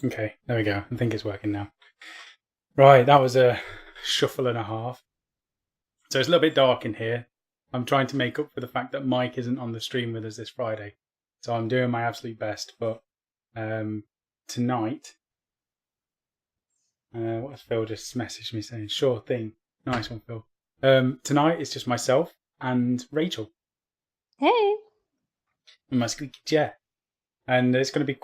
Okay, there we go. I think it's working now. Right, that was a shuffle and a half. So it's a little bit dark in here. I'm trying to make up for the fact that Mike isn't on the stream with us this Friday. So I'm doing my absolute best. But tonight, what has Phil just messaged me saying? Sure thing. Nice one, Phil. Tonight it's just myself and Rachel. Hey. And my squeaky chair. And it's going to be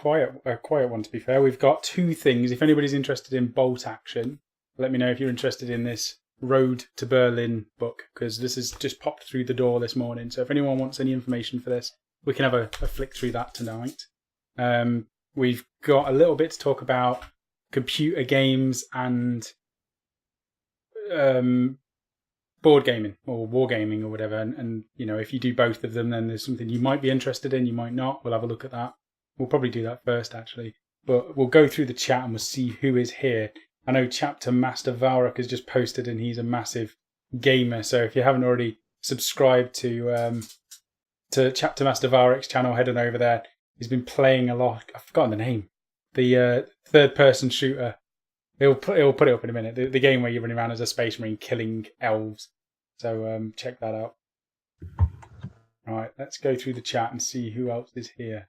a quiet one, to be fair. We've got two things. If anybody's interested in bolt action, let me know if you're interested in this Road to Berlin book, because this has just popped through the door this morning. So if anyone wants any information for this, we can have a flick through that tonight. We've got a little bit to talk about computer games and board gaming or wargaming or whatever. And you know, if you do both of them, then there's something you might be interested in, you might not. We'll have a look at that. We'll probably do that first, actually. But we'll go through the chat and we'll see who is here. I know Chapter Master Valrak has just posted and he's a massive gamer. So if you haven't already subscribed to Chapter Master Valrak's channel, head on over there. He's been playing a lot. I've forgotten the name. The third-person shooter. He'll put it up in a minute. The game where you're running around as a space marine killing elves. So check that out. All right, let's go through the chat and see who else is here.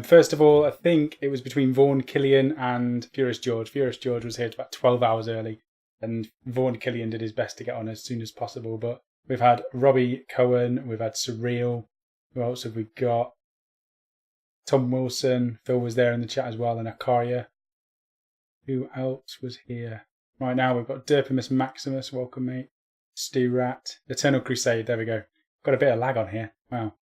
First of all, I think it was between Vaughan Killian and Furious George. Furious George was here about 12 hours early, and Vaughan Killian did his best to get on as soon as possible. But we've had Robbie Cohen, we've had Surreal. Who else have we got? Tom Wilson. Phil was there in the chat as well, and Akaria. Who else was here? Right now we've got Derpimus Maximus. Welcome, mate. Stu Rat. Eternal Crusade. There we go. Got a bit of lag on here. Wow.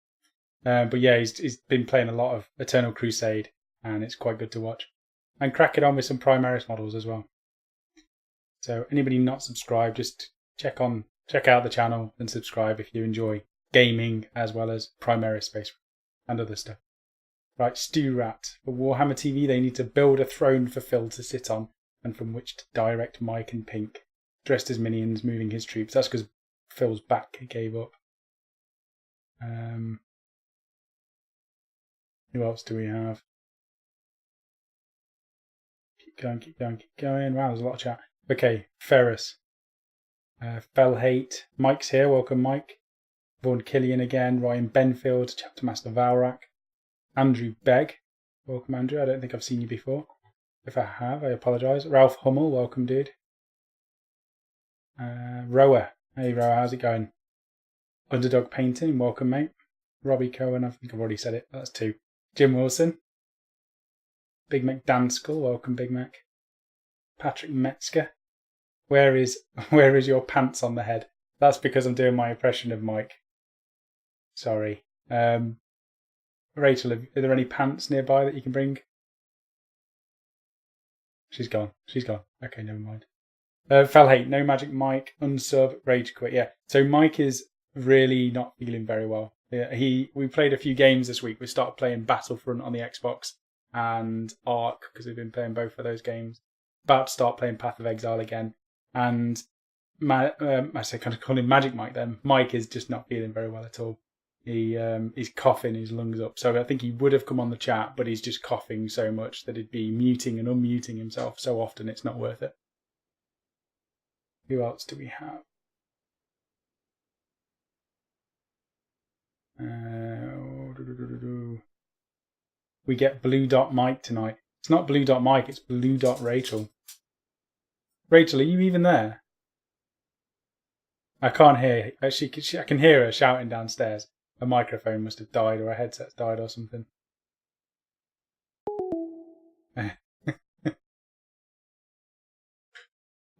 But yeah, he's been playing a lot of Eternal Crusade, and it's quite good to watch. And cracking on with some Primaris models as well. So anybody not subscribed, just check out the channel and subscribe if you enjoy gaming as well as Primaris Space and other stuff. Right, Stu Rat. For Warhammer TV, they need to build a throne for Phil to sit on, and from which to direct Mike and Pink, dressed as minions, moving his troops. That's because Phil's back gave up. Who else do we have? Keep going. Wow, there's a lot of chat. Okay, Ferris. Felhate. Mike's here. Welcome, Mike. Vaughan Killian again. Ryan Benfield. Chapter Master Valrak. Andrew Begg. Welcome, Andrew. I don't think I've seen you before. If I have, I apologise. Ralph Hummel. Welcome, dude. Rower. Hey, Rower. How's it going? Underdog Painting. Welcome, mate. Robbie Cohen. I think I've already said it. That's two. Jim Wilson. Big Mac Danskell. Welcome, Big Mac. Patrick Metzger. Where is your pants on the head? That's because I'm doing my impression of Mike. Sorry. Rachel, are there any pants nearby that you can bring? She's gone. Okay, never mind. Felhate, no magic Mike, unsub, rage quit. Yeah, so Mike is really not feeling very well. Yeah, we played a few games this week. We started playing Battlefront on the Xbox and Ark because we've been playing both of those games. About to start playing Path of Exile again, and I say kind of call him Magic Mike. Then Mike is just not feeling very well at all. He's coughing his lungs up, so I think he would have come on the chat, but he's just coughing so much that he'd be muting and unmuting himself so often it's not worth it. Who else do we have? We get Blue Dot Mike tonight. It's not Blue Dot Mike, it's Blue Dot Rachel. Rachel, are you even there? I can't hear. I can hear her shouting downstairs. Her microphone must have died, or her headset's died, or something.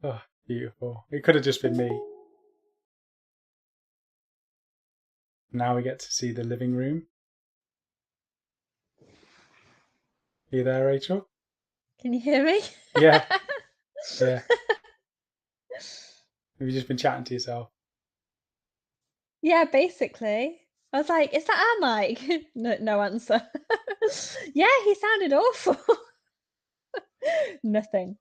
Oh, beautiful. It could have just been me. Now we get to see the living room. Are you there, Rachel? Can you hear me? Yeah. Yeah. Have you just been chatting to yourself? Yeah, basically. I was like, is that our mic? No answer. Yeah, he sounded awful. Nothing.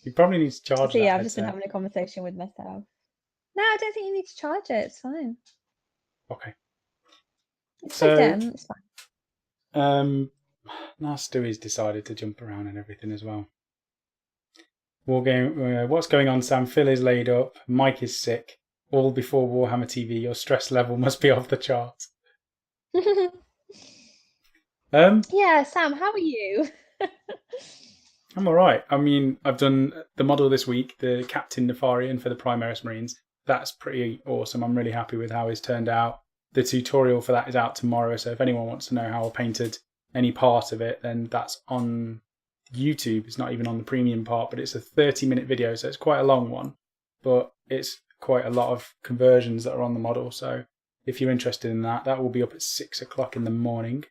You probably need to charge So that yeah, I've just been headset. having a conversation with myself. No, I don't think you need to charge it. It's fine. Okay. It's So, plugged in. It's fine. Now Stewie's decided to jump around and everything as well. Wargame, what's going on, Sam? Phil is laid up. Mike is sick. All before Warhammer TV. Your stress level must be off the charts. Yeah, Sam, how are you? I'm all right. I mean, I've done the model this week, the Captain Nefarian for the Primaris Marines. That's pretty awesome. I'm really happy with how it's turned out. The tutorial for that is out tomorrow, so if anyone wants to know how I painted any part of it, then that's on YouTube. It's not even on the premium part, but it's a 30-minute video, so it's quite a long one, but it's quite a lot of conversions that are on the model. So if you're interested in that, that will be up at 6 o'clock in the morning.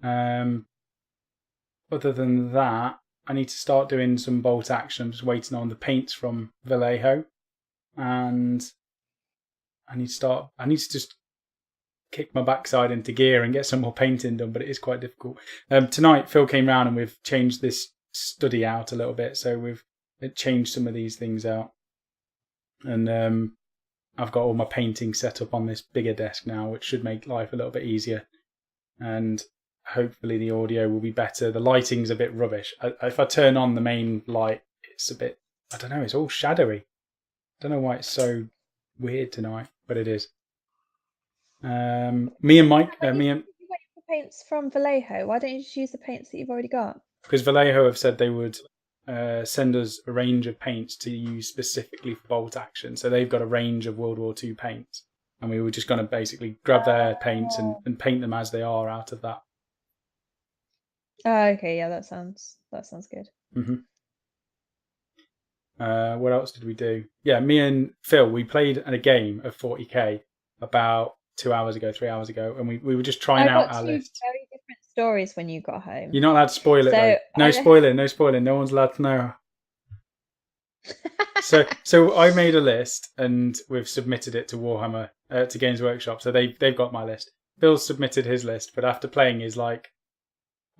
Other than that, I need to start doing some bolt action. I'm just waiting on the paints from Vallejo, and I need to just kick my backside into gear and get some more painting done, but it is quite difficult. Tonight, Phil came round and we've changed this study out a little bit, so we've changed some of these things out. And I've got all my painting set up on this bigger desk now, which should make life a little bit easier. And hopefully the audio will be better. The lighting's a bit rubbish. If I turn on the main light, it's a bit, I don't know, it's all shadowy. I don't know why it's so weird tonight, but it is. Me and Mike, You wait for paints from Vallejo. Why don't you just use the paints that you've already got? Because Vallejo have said they would send us a range of paints to use specifically for bolt action. So they've got a range of World War II paints, and we were just going to basically grab their paints and paint them as they are out of that. Oh, okay, yeah, that sounds good. Mm-hmm. What else did we do? Yeah, me and Phil, we played a game of 40k about 3 hours ago, and we were just trying out our list. Very different stories when you got home. You're not allowed to spoil it, though. No spoiling. No one's allowed to know. So I made a list and we've submitted it to Warhammer, to Games Workshop. So they've got my list. Phil submitted his list, but after playing, he's like,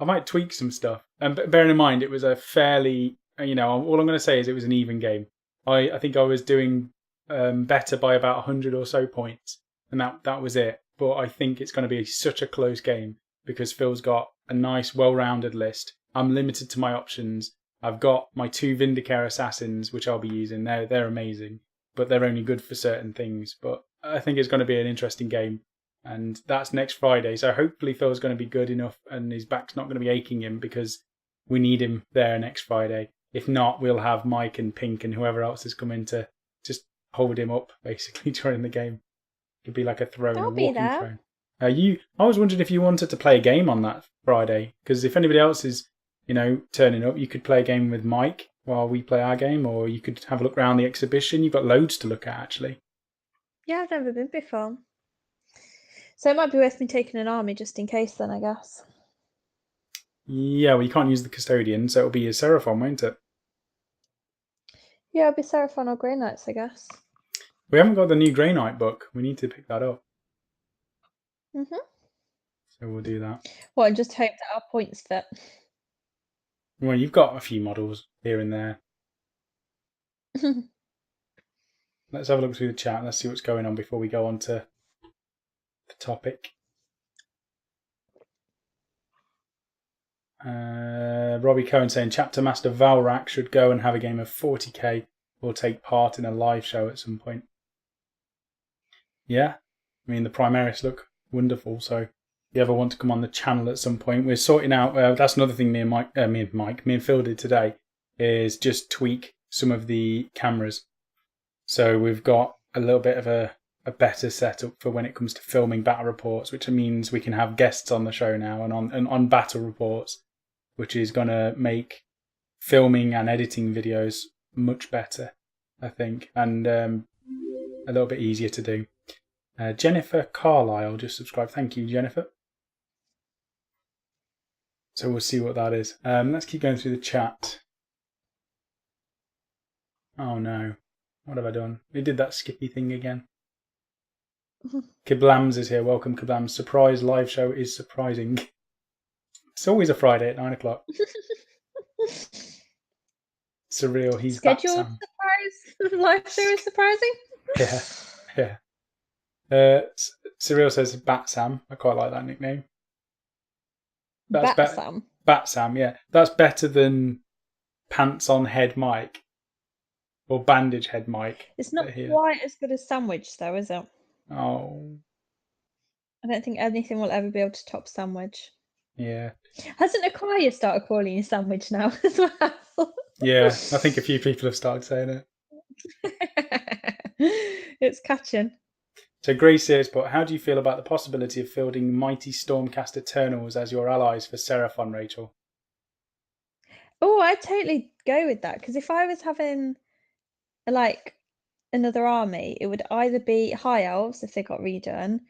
I might tweak some stuff. And bearing in mind, it was a fairly, all I'm going to say is it was an even game. I think I was doing better by about 100 or so points, and that was it. But I think it's going to be such a close game because Phil's got a nice, well-rounded list. I'm limited to my options. I've got my 2 Vindicare Assassins, which I'll be using. They're amazing, but they're only good for certain things. But I think it's going to be an interesting game. And that's next Friday. So hopefully Phil's going to be good enough and his back's not going to be aching him because we need him there next Friday. If not, we'll have Mike and Pink and whoever else is coming to just hold him up, basically, during the game. It'd be like a throne, a walking throne. I was wondering if you wanted to play a game on that Friday, because if anybody else is, turning up, you could play a game with Mike while we play our game, or you could have a look around the exhibition. You've got loads to look at, actually. Yeah, I've never been before. So it might be worth me taking an army just in case then, I guess. Yeah, well, you can't use the custodian, so it'll be a Seraphon, won't it? Yeah, it'll be Seraphon or Grey Knights, I guess. We haven't got the new Grey Knight book. We need to pick that up. Mm-hmm. So we'll do that. Well, and just hope that our points fit. Well, you've got a few models here and there. Let's have a look through the chat. Let's see what's going on before we go on to the topic. Robbie Cohen saying Chapter Master Valrak should go and have a game of 40k or take part in a live show at some point. Yeah, I mean the Primaris look wonderful, so if you ever want to come on the channel at some point, we're sorting out, that's another thing me and Phil did today, is just tweak some of the cameras. So we've got a little bit of a better setup for when it comes to filming battle reports, which means we can have guests on the show now and on battle reports, which is going to make filming and editing videos much better, I think, and a little bit easier to do. Jennifer Carlisle just subscribed. Thank you, Jennifer. So we'll see what that is. Let's keep going through the chat. Oh no. What have I done? We did that Skippy thing again. Kiblams is here. Welcome, Kiblams. Surprise live show is surprising. It's always a Friday at 9 o'clock. Surreal. He's scheduled surprise live show is surprising. Yeah. Surreal says Bat Sam. I quite like that nickname. That's better. Batsam. Batsam, yeah. That's better than pants on head Mike or bandage head Mike. It's not Here. quite as good as sandwich, though, is it? Oh, I don't think anything will ever be able to top sandwich. yeah. Hasn't Acquire started calling you sandwich now as well? Yeah, I think a few people have started saying it. It's catching. So Grace says, but how do you feel about the possibility of fielding mighty Stormcast Eternals as your allies for Seraphon, Rachel? Oh, I'd totally go with that, because if I was having like another army, it would either be High Elves if they got redone,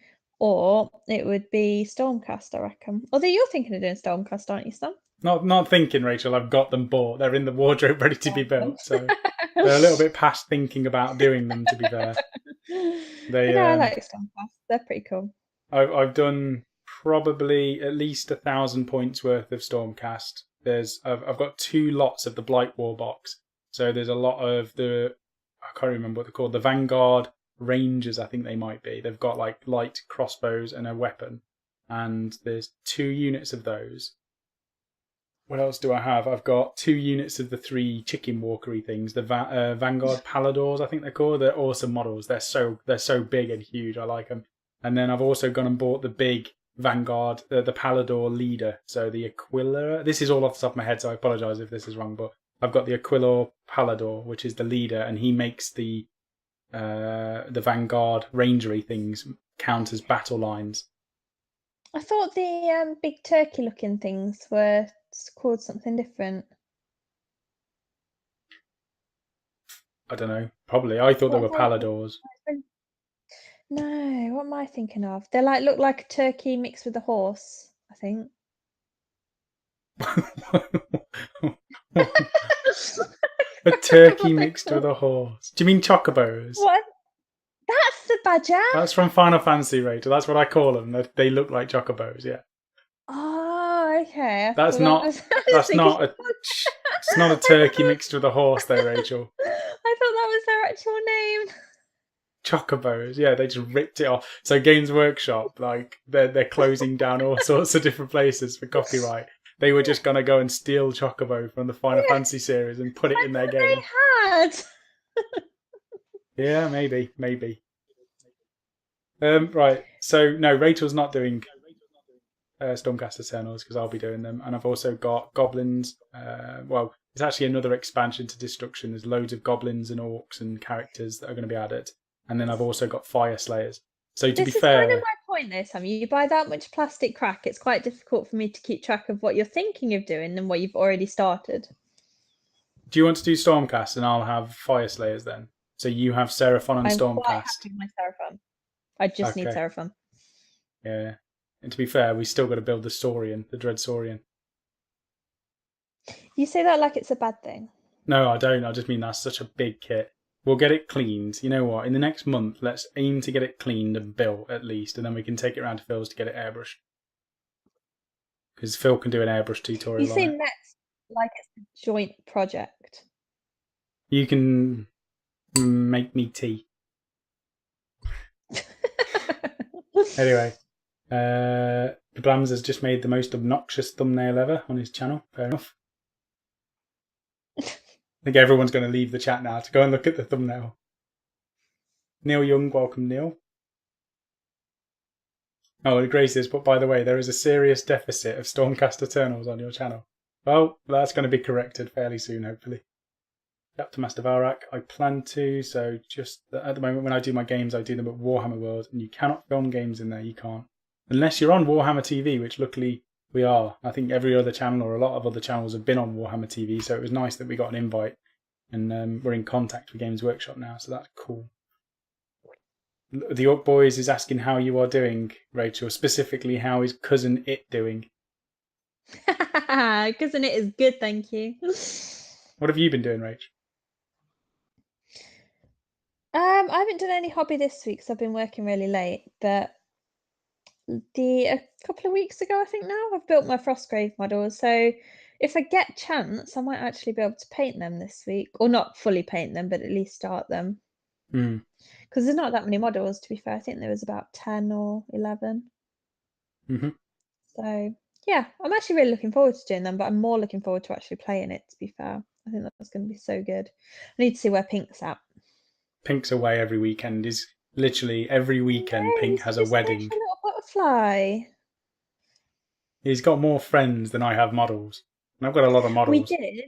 or it would be Stormcast, I reckon. Although you're thinking of doing Stormcast, aren't you, Sam? Not thinking, Rachel. I've got them bought. They're in the wardrobe ready to be built. So they're a little bit past thinking about doing them, to be fair. I like Stormcast. They're pretty cool. I've done probably at least 1,000 points worth of Stormcast. I've got 2 lots of the Blight War box. So there's a lot of I can't remember what they're called, the Vanguard Rangers, I think they might be. They've got like light crossbows and a weapon. And there's 2 units of those. What else do I have? I've got 2 units of the 3 chicken walkery things, the Vanguard Paladors, I think they're called. They're awesome models. They're so big and huge. I like them. And then I've also gone and bought the big Vanguard, the Palador leader. So the Aquila. This is all off the top of my head, so I apologise if this is wrong. But I've got the Aquila Palador, which is the leader, and he makes the Vanguard Rangery things count as battle lines. I thought the big turkey-looking things were called something different. I don't know. Probably. I thought they were Paladors. No, what am I thinking of? They look like a turkey mixed with a horse, I think. A turkey mixed with a horse. Do you mean chocobos? What? That's the badger. That's from Final Fantasy, Rachel. That's what I call them. They look like chocobos, yeah. Oh, okay. It's not a turkey mixed with a horse, though, Rachel. I thought that was their actual name. Chocobos, yeah, they just ripped it off. So Games Workshop, like they're closing down all sorts of different places for copyright. They were just gonna go and steal Chocobo from the Final Fantasy series and put it in their game. They had. Yeah, maybe. Right. So no, Rachel's not doing Stormcast Eternals because I'll be doing them, and I've also got goblins. Well, it's actually another expansion to Destruction. There's loads of goblins and orcs and characters that are going to be added, and then I've also got Fire Slayers. So to be fair, this is kind of my point there, Sam. You buy that much plastic crack, it's quite difficult for me to keep track of what you're thinking of doing and what you've already started. Do you want to do Stormcast and I'll have Fire Slayers then? So you have Seraphon and Stormcast. I'm quite happy with my Seraphon. I just need Seraphon. Yeah. And to be fair, we still got to build the Saurian, the Dread Saurian. You say that like it's a bad thing. No, I don't. I just mean that's such a big kit. We'll get it cleaned. You know what? In the next month, let's aim to get it cleaned and built at least, and then we can take it around to Phil's to get it airbrushed. Because Phil can do an airbrush tutorial. You say next like it's a joint project. You can make me tea. Anyway, Blams has just made the most obnoxious thumbnail ever on his channel. Fair enough. I think everyone's going to leave the chat now to go and look at the thumbnail. Neil Young, welcome Neil. Oh, Grace says, but by the way, there is a serious deficit of Stormcast Eternals on your channel. Well, that's going to be corrected fairly soon, hopefully. Up to Master Varak, I plan to, so just at the moment when I do my games, I do them at Warhammer World, and you cannot film games in there, you can't. Unless you're on Warhammer TV, which luckily we are. I think every other channel or a lot of other channels have been on Warhammer TV, so it was nice that we got an invite, and we're in contact with Games Workshop now, so that's cool. The Orc Boys is asking how you are doing, Rachel, specifically how is Cousin It doing? Cousin It is good, thank you. What have you been doing, Rach? I haven't done any hobby this week because I've been working really late, but a couple of weeks ago, I think now, I've built my Frostgrave models. So if I get a chance, I might actually be able to paint them this week. Or not fully paint them, but at least start them. Because there's not that many models, to be fair. I think there was about 10 or 11. Mm-hmm. So Yeah, I'm actually really looking forward to doing them, but I'm more looking forward to actually playing it, to be fair. I think that's going to be so good. I need to see where Pink's at. Pink's away every weekend. Is literally every weekend No, Pink he's has a just such wedding. a little butterfly. He's got more friends than I have models. And I've got a lot of We models. did.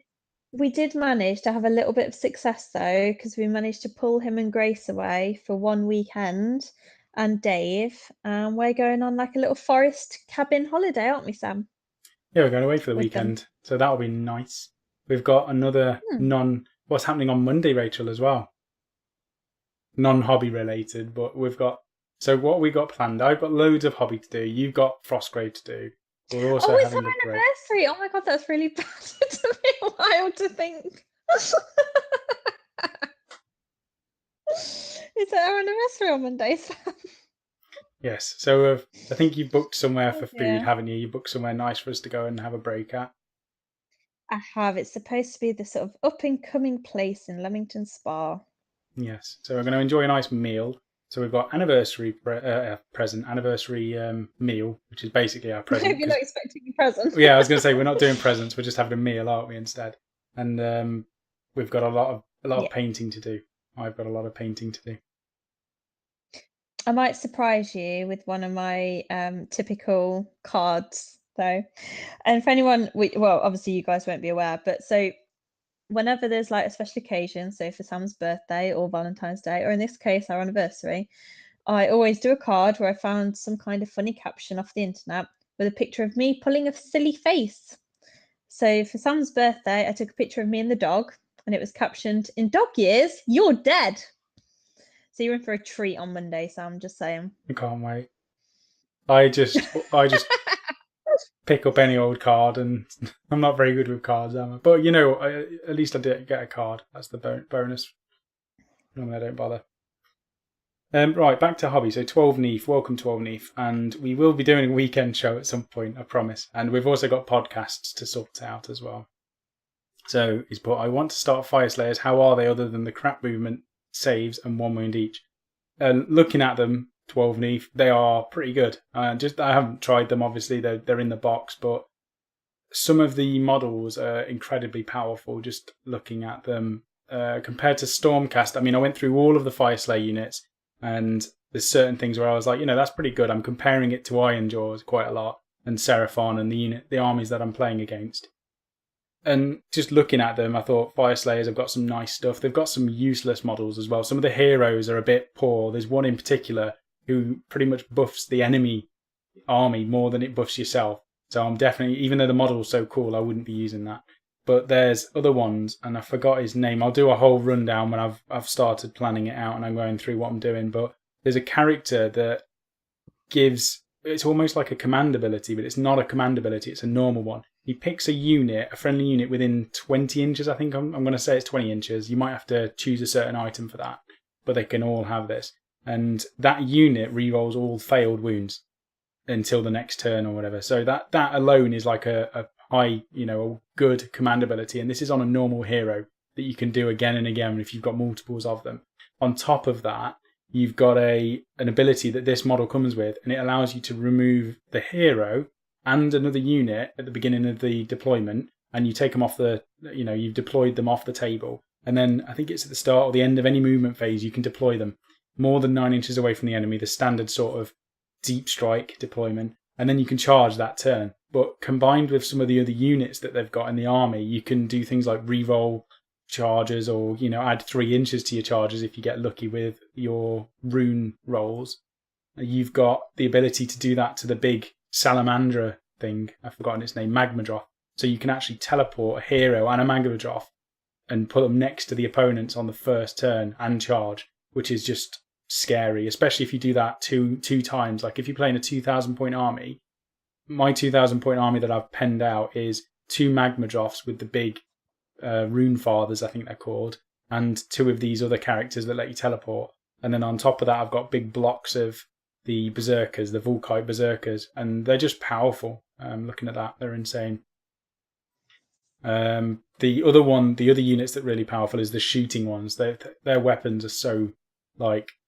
We did manage to have a little bit of success though, because we managed to pull him and Grace away for one weekend and Dave. And we're going on like a little forest cabin holiday, aren't we, Sam? Yeah, we're going away for the With them. weekend. So that'll be nice. We've got another what's happening on Monday, Rachel, as well. Non-hobby related, but we've got, so what we got planned, I've got loads of hobby to do. You've got Frostgrave to do. We're also Oh, it's our having a break. anniversary. Oh my god, that's really bad. It took me a while to think. It's our anniversary on Monday, Sam. Yes. So I think you booked somewhere for food, Yeah. haven't you? You booked somewhere nice for us to go and have a break at. I have. It's supposed to be the sort of up and coming place in Leamington Spa. Yes. So we're going to enjoy a nice meal. So we've got anniversary present, anniversary meal, which is basically our I present. hope you're not expecting a present. Yeah, I was going to say we're not doing presents. We're just having a meal, aren't we? Instead, and we've got a lot of painting to do. I've got a lot of painting to do. I might surprise you with one of my typical cards, though. And for anyone, well, obviously you guys won't be aware, but so whenever there's like a special occasion, so for Sam's birthday or Valentine's Day, or in this case, our anniversary, I always do a card where I found some kind of funny caption off the internet with a picture of me pulling a silly face. So for Sam's birthday, I took a picture of me and the dog, and it was captioned, "In dog years, you're dead." So you're in for a treat on Monday, Sam, just saying. I can't wait. I just pick up any old card, and I'm not very good with cards, am I? But at least I did get a card. That's the bonus. Normally I don't bother. Right, back to hobby. So 12 Neath, welcome 12 Neath, and we will be doing a weekend show at some point, I promise. And we've also got podcasts to sort out as well. So he's put, I want to start Fire Slayers. How are they other than the crap movement, saves, and 1 wound each? Looking at them, 12 Neath, they are pretty good. I haven't tried them, obviously. They're in the box, but some of the models are incredibly powerful just looking at them. Compared to Stormcast, I mean, I went through all of the Fire Slayer units, and there's certain things where I was like, that's pretty good. I'm comparing it to Iron Jaws quite a lot, and Seraphon and the armies that I'm playing against. And just looking at them, I thought Fire Slayers have got some nice stuff. They've got some useless models as well. Some of the heroes are a bit poor. There's one in particular who pretty much buffs the enemy army more than it buffs yourself. So I'm definitely, even though the model's so cool, I wouldn't be using that. But there's other ones, and I forgot his name. I'll do a whole rundown when I've started planning it out and I'm going through what I'm doing. But there's a character that gives, it's almost like a command ability, but it's not a command ability. It's a normal one. He picks a unit, a friendly unit within 20 inches. I think I'm going to say it's 20 inches. You might have to choose a certain item for that, but they can all have this. And that unit rerolls all failed wounds until the next turn or whatever. So that alone is like a high, a good command ability. And this is on a normal hero that you can do again and again if you've got multiples of them. On top of that, you've got an ability that this model comes with, and it allows you to remove the hero and another unit at the beginning of the deployment, and you take them off you've deployed them off the table. And then I think it's at the start or the end of any movement phase, you can deploy them more than 9 inches away from the enemy, the standard sort of deep strike deployment, and then you can charge that turn. But combined with some of the other units that they've got in the army, you can do things like re-roll charges or, add 3 inches to your charges if you get lucky with your rune rolls. You've got the ability to do that to the big Salamandra thing. I've forgotten its name, Magmadroth. So you can actually teleport a hero and a Magmadroth and put them next to the opponents on the first turn and charge, which is just scary, especially if you do that two times. Like if you're playing a 2,000 point army, my 2,000 point army that I've penned out is 2 Magmadroths with the big Rune Fathers, I think they're called, and 2 of these other characters that let you teleport. And then on top of that, I've got big blocks of the Berserkers, the Vulkite Berserkers, and they're just powerful. Looking at that, they're insane. The other units that are really powerful is the shooting ones. Their weapons are so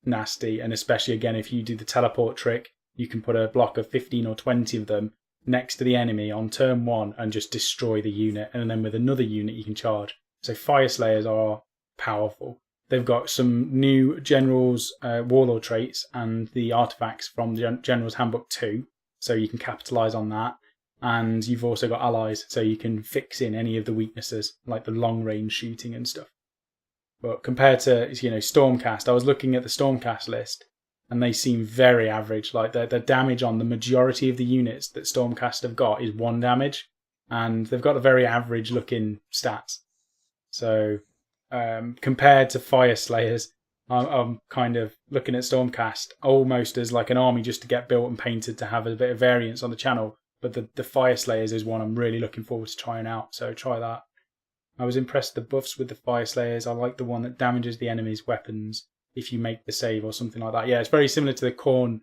nasty, and especially again if you do the teleport trick, you can put a block of 15 or 20 of them next to the enemy on turn 1 and just destroy the unit. And then with another unit, you can charge. So Fire Slayers are powerful. They've got some new General's Warlord traits and the artifacts from General's Handbook 2. So you can capitalize on that. And you've also got allies, so you can fix in any of the weaknesses, like the long-range shooting and stuff. But compared to, Stormcast, I was looking at the Stormcast list, and they seem very average. Like the damage on the majority of the units that Stormcast have got is 1 damage, and they've got a very average-looking stats. So compared to Fire Slayers, I'm kind of looking at Stormcast almost as like an army just to get built and painted to have a bit of variance on the channel. But the Fire Slayers is one I'm really looking forward to trying out, so try that. I was impressed with the buffs with the Fire Slayers. I like the one that damages the enemy's weapons if you make the save or something like that. Yeah, it's very similar to the Khorne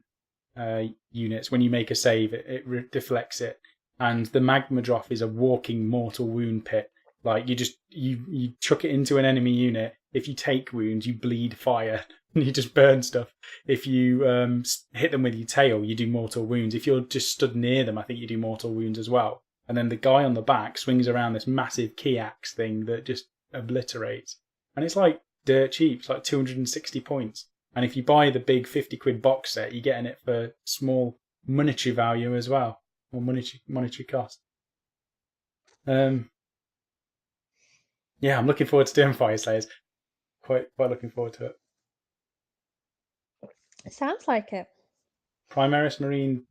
units. When you make a save, it deflects it. And the Magma Drop is a walking mortal wound pit. Like you chuck it into an enemy unit. If you take wounds, you bleed fire. You just burn stuff. If you hit them with your tail, you do mortal wounds. If you're just stood near them, I think you do mortal wounds as well. And then the guy on the back swings around this massive key axe thing that just obliterates. And it's like dirt cheap. It's like 260 points. And if you buy the big 50 quid box set, you're getting it for small monetary value as well. Or monetary cost. Yeah, I'm looking forward to doing Fire Slayers. Quite looking forward to it. It sounds like it. Primaris Marine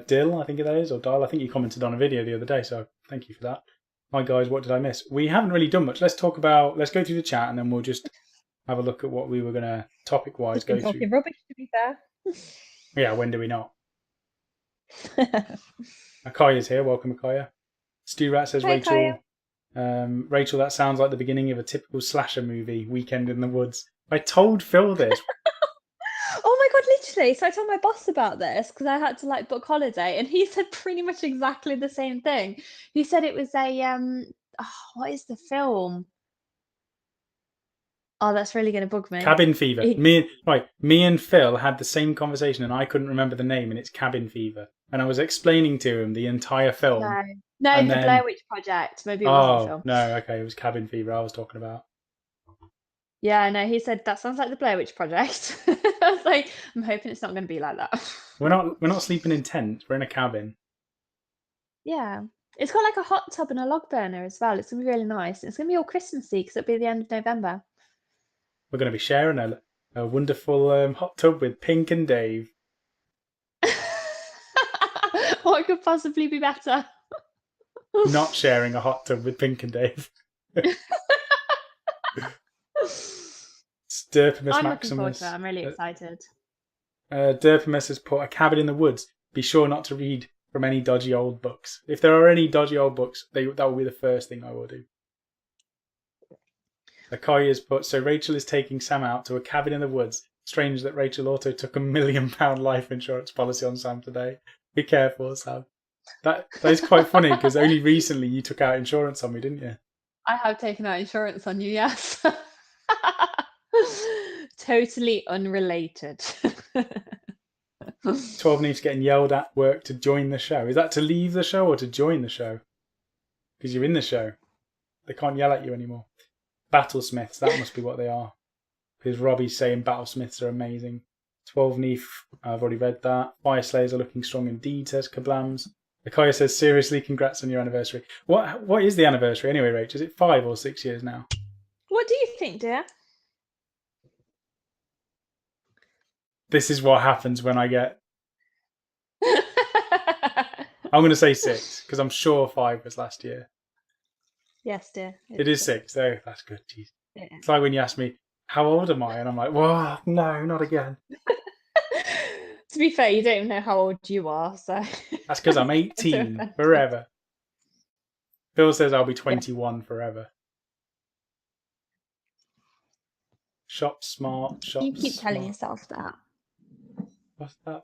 Dill, I think that is, or Dial. I think you commented on a video the other day, so thank you for that. Hi guys, what did I miss? We haven't really done much. Let's go through the chat and then we'll just have a look at what we were going to topic-wise go through. Talking rubbish, to be fair. Yeah, when do we not? Akaya's here. Welcome, Akaya. Stu Rat says, Hi, Rachel. Rachel, that sounds like the beginning of a typical slasher movie, Weekend in the Woods. I told Phil this. Oh my god, literally. So I told my boss about this because I had to book holiday, and he said pretty much exactly the same thing. He said it was a what is the film? Oh, that's really going to bug me. Cabin Fever. Me and Phil had the same conversation, and I couldn't remember the name, and it's Cabin Fever. And I was explaining to him the entire film. No, the Blair Witch Project. Maybe it wasn't a film. No, okay, it was Cabin Fever I was talking about. Yeah, no, he said that sounds like the Blair Witch Project. I was like, I'm hoping it's not going to be like that. We're not sleeping in tents. We're in a cabin. Yeah, it's got like a hot tub and a log burner as well. It's going to be really nice. It's going to be all Christmassy because it'll be the end of November. We're going to be sharing a wonderful hot tub with Pink and Dave. What could possibly be better? Not sharing a hot tub with Pink and Dave. Derpimus I'm Maximus. looking forward to it. I'm really excited. Derpimus has put A Cabin in the Woods. Be sure not to read from any dodgy old books. If there are any dodgy old books, that will be the first thing I will do. Akaya's put, so Rachel is taking Sam out to a cabin in the woods. Strange that Rachel also took £1 million life insurance policy on Sam today. Be careful, Sam. That is quite funny because only recently you took out insurance on me, didn't you? I have taken out insurance on you, yes. Totally unrelated. 12 Needs getting yelled at work to join the show. Is that to leave the show or to join the show? Because you're in the show. They can't yell at you anymore. Battlesmiths, that must be what they are. Because Robbie's saying Battlesmiths are amazing. 12 Neef, I've already read that. Fire Slayers are looking strong indeed, says Kablams. Akaya says, seriously, congrats on your anniversary. What is the anniversary anyway, Rach? Is it 5 or 6 years now? What do you think, dear? This is what happens when I get... I'm going to say 6, because I'm sure 5 was last year. Yes, dear. It is 6. Oh, that's good. Jeez. Yeah. It's like when you ask me, how old am I? And I'm like, whoa, no, not again. To be fair, you don't even know how old you are, so... That's because I'm 18 forever. Phil says I'll be 21 forever. Shop smart, shop You keep smart. telling yourself that. What's that?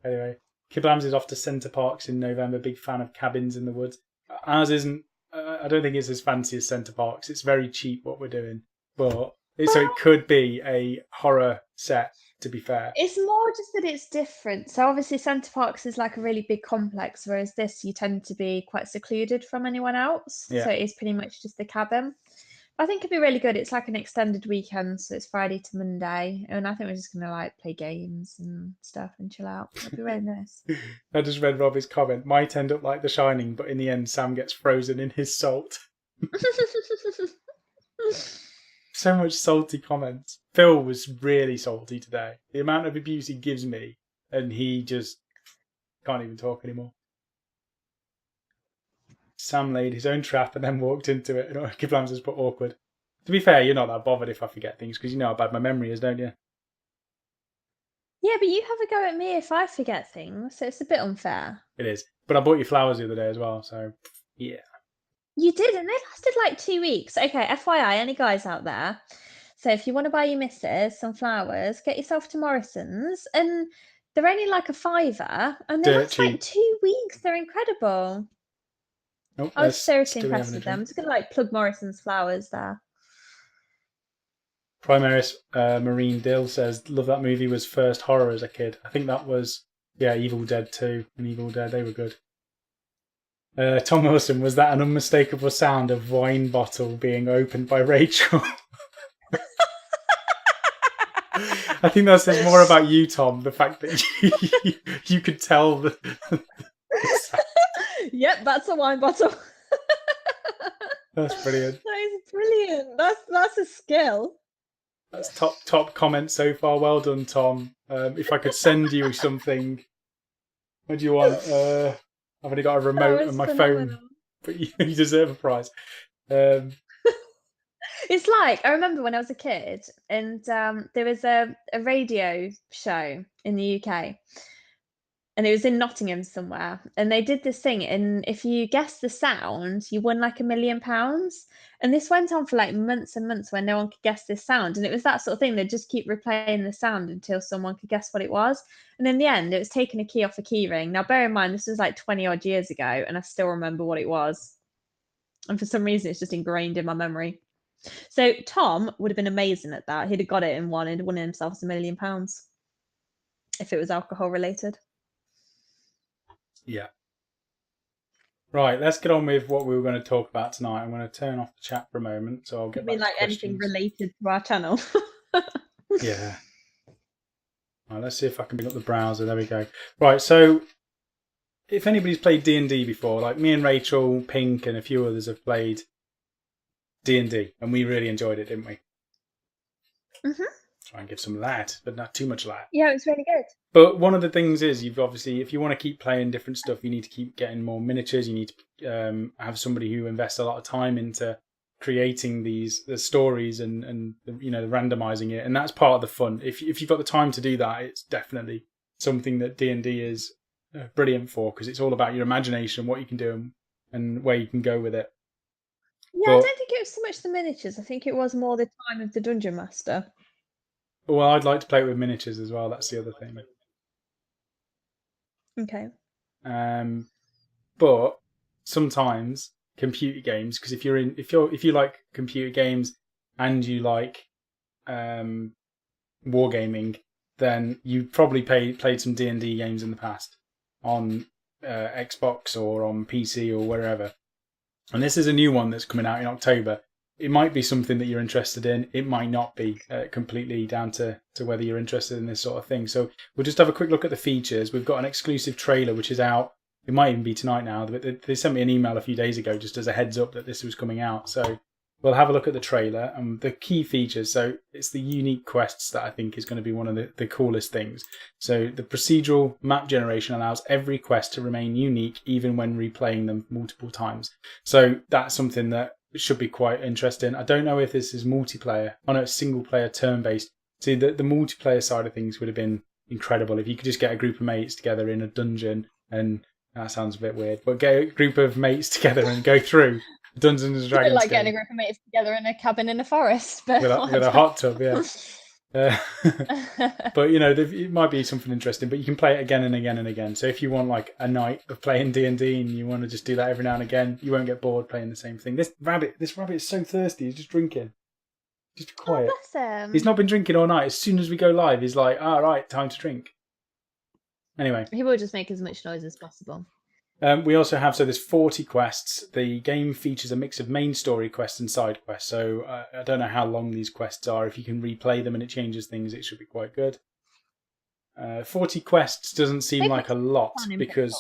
Anyway, Kiblams is off to Centre Parks in November. Big fan of cabins in the woods. Ours isn't... I don't think it's as fancy as Centre Parks. It's very cheap what we're doing. But So it could be a horror set, to be fair. It's more just that it's different. So obviously Centre Parks is like a really big complex, whereas this you tend to be quite secluded from anyone else. Yeah. So it's pretty much just the cabin. I think it'd be really good. It's like an extended weekend, so it's Friday to Monday, and I think we're just gonna like play games and stuff and chill out. It'd be really nice. I just read Robbie's comment. Might end up like The Shining, but in the end, Sam gets frozen in his salt. So much salty comments. Phil was really salty today. The amount of abuse he gives me, and he just can't even talk anymore. Sam laid his own trap and then walked into it, and Giblams has put awkward. To be fair, you're not that bothered if I forget things, because you know how bad my memory is, don't you? Yeah, but you have a go at me if I forget things, so it's a bit unfair. It is. But I bought you flowers the other day as well, so yeah. You did, and they lasted like 2 weeks. Okay, FYI, any guys out there? So if you want to buy your missus some flowers, get yourself to Morrison's, and they're only like a £5, and they Dirt last like cheap. 2 weeks. They're incredible. Oh, I was seriously still impressed having a with them. I'm drink. just gonna like plug Morrison's flowers there. Primaris Marine Dill says, love that movie, was first horror as a kid. I think that was, Evil Dead 2 and Evil Dead, they were good. Tom Wilson, was that an unmistakable sound of wine bottle being opened by Rachel? I think that says more about you, Tom, the fact that you could tell the sound. Yep, that's a wine bottle. That's brilliant. That is brilliant. That's a skill. That's top comment so far. Well done, Tom. If I could send you something, what do you want? I've only got a remote on my phone, but you deserve a prize. It's like, I remember when I was a kid, and there was a radio show in the UK, and it was in Nottingham somewhere, and they did this thing, and if you guessed the sound, you won like £1 million. And this went on for like months and months when no one could guess this sound. And it was that sort of thing. They'd just keep replaying the sound until someone could guess what it was. And in the end, it was taking a key off a key ring. Now, bear in mind, this was like 20 odd years ago, and I still remember what it was. And for some reason, it's just ingrained in my memory. So Tom would have been amazing at that. He'd have got it and won himself £1 million if it was alcohol related. Yeah. Right, let's get on with what we were going to talk about tonight. I'm going to turn off the chat for a moment, so I'll get back to questions. Anything related to our channel. Yeah. Right, let's see if I can bring up the browser. There we go. Right, so if anybody's played D&D before, like me and Rachel, Pink, and a few others have played D&D, and we really enjoyed it, didn't we? Mm-hmm. Try and give some light, but not too much light. Yeah, it was really good. But one of the things is, you've obviously, if you want to keep playing different stuff, you need to keep getting more miniatures. You need to have somebody who invests a lot of time into creating the stories and the randomizing it, and that's part of the fun. If you've got the time to do that, it's definitely something that D&D is brilliant for, because it's all about your imagination, what you can do, and where you can go with it. Yeah, I don't think it was so much the miniatures. I think it was more the time of the Dungeon Master. Well, I'd like to play it with miniatures as well. That's the other thing. Okay. But sometimes computer games, because if you like computer games and you like wargaming, then you probably played some D&D games in the past on Xbox or on PC or wherever. And this is a new one that's coming out in October. It might be something that you're interested in. It might not be, completely down to whether you're interested in this sort of thing. So we'll just have a quick look at the features. We've got an exclusive trailer which is out. It might even be tonight now, but they sent me an email a few days ago just as a heads up that this was coming out. So we'll have a look at the trailer and the key features. So it's the unique quests that I think is going to be one of the coolest things. So the procedural map generation allows every quest to remain unique even when replaying them multiple times. So that's something that should be quite interesting. I don't know if this is multiplayer. I know it's single player turn-based. See, the multiplayer side of things would have been incredible if you could just get a group of mates together in a dungeon, and that sounds a bit weird, but get a group of mates together and go through Dungeons and Dragons. Like getting a group of mates together in a cabin in a forest, but with a hot tub, yeah. But it might be something interesting, but you can play it again and again and again. So if you want like a night of playing D&D and you want to just do that every now and again, you won't get bored playing the same thing. This rabbit is so thirsty, he's just drinking. Just be Oh, quiet. bless him. He's not been drinking all night. As soon as we go live, he's like, all right, time to drink. Anyway. He will just make as much noise as possible. We also have, so there's 40 quests. The game features a mix of main story quests and side quests. So I don't know how long these quests are. If you can replay them and it changes things, it should be quite good. 40 quests doesn't seem Maybe like a lot because,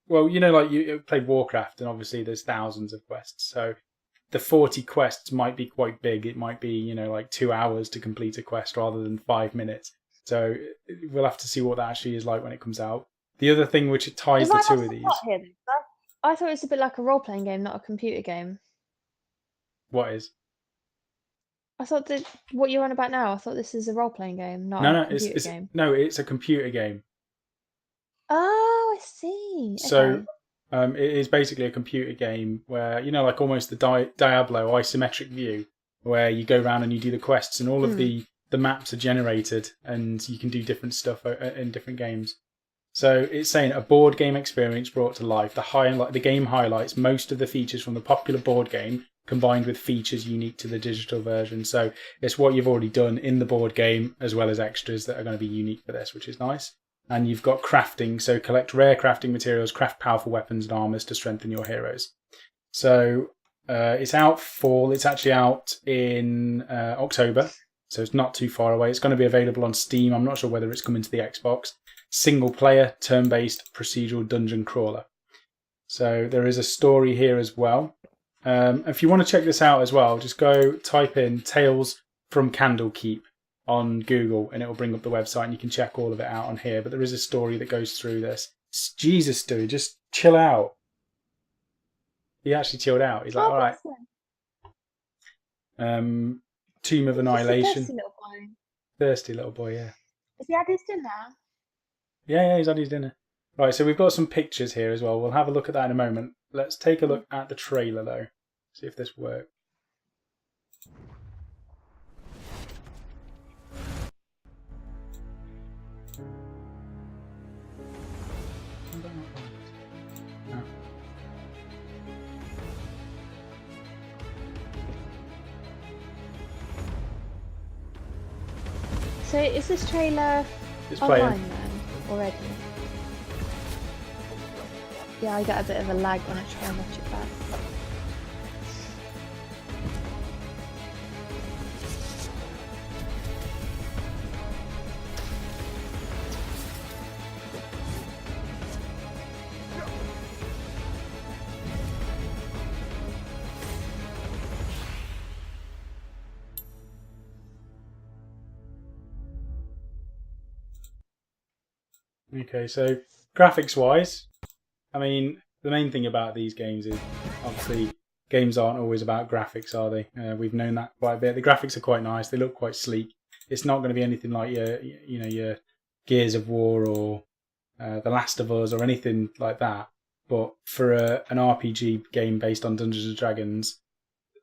well, you know, like you played Warcraft and obviously there's thousands of quests. So the 40 quests might be quite big. It might be, you know, like 2 hours to complete a quest rather than 5 minutes. So we'll have to see what that actually is like when it comes out. The other thing which it ties the two of these. I thought it was a bit like a role-playing game, not a computer game. What is? I thought that what you're on about now. I thought this is a role-playing game, not a computer game. No, it's a computer game. Oh, I see. So it is basically a computer game where, you know, like almost the Diablo isometric view, where you go around and you do the quests and all of the maps are generated and you can do different stuff in different games. So it's saying a board game experience brought to life. The game highlights most of the features from the popular board game combined with features unique to the digital version. So it's what you've already done in the board game as well as extras that are going to be unique for this, which is nice. And you've got crafting, so collect rare crafting materials, craft powerful weapons and armors to strengthen your heroes. So it's out fall. It's actually out in October, so it's not too far away. It's going to be available on Steam. I'm not sure whether it's coming to the Xbox. Single player, turn-based, procedural dungeon crawler. So there is a story here as well. If you want to check this out as well, just go type in Tales from Candlekeep on Google and it will bring up the website and you can check all of it out on here. But there is a story that goes through this. Jesus, dude, just chill out. He actually chilled out. He's like, all right. Tomb of Annihilation. Thirsty little boy, yeah. Has he had his dinner? Yeah, he's had his dinner. Right, so we've got some pictures here as well. We'll have a look at that in a moment. Let's take a look at the trailer, though. See if this works. So is this trailer It's online playing then already? Yeah, I get a bit of a lag when I try and watch it back. Okay, so graphics-wise, I mean, the main thing about these games is obviously games aren't always about graphics, are they? We've known that quite a bit. The graphics are quite nice. They look quite sleek. It's not going to be anything like your Gears of War or The Last of Us or anything like that. But for an RPG game based on Dungeons and Dragons,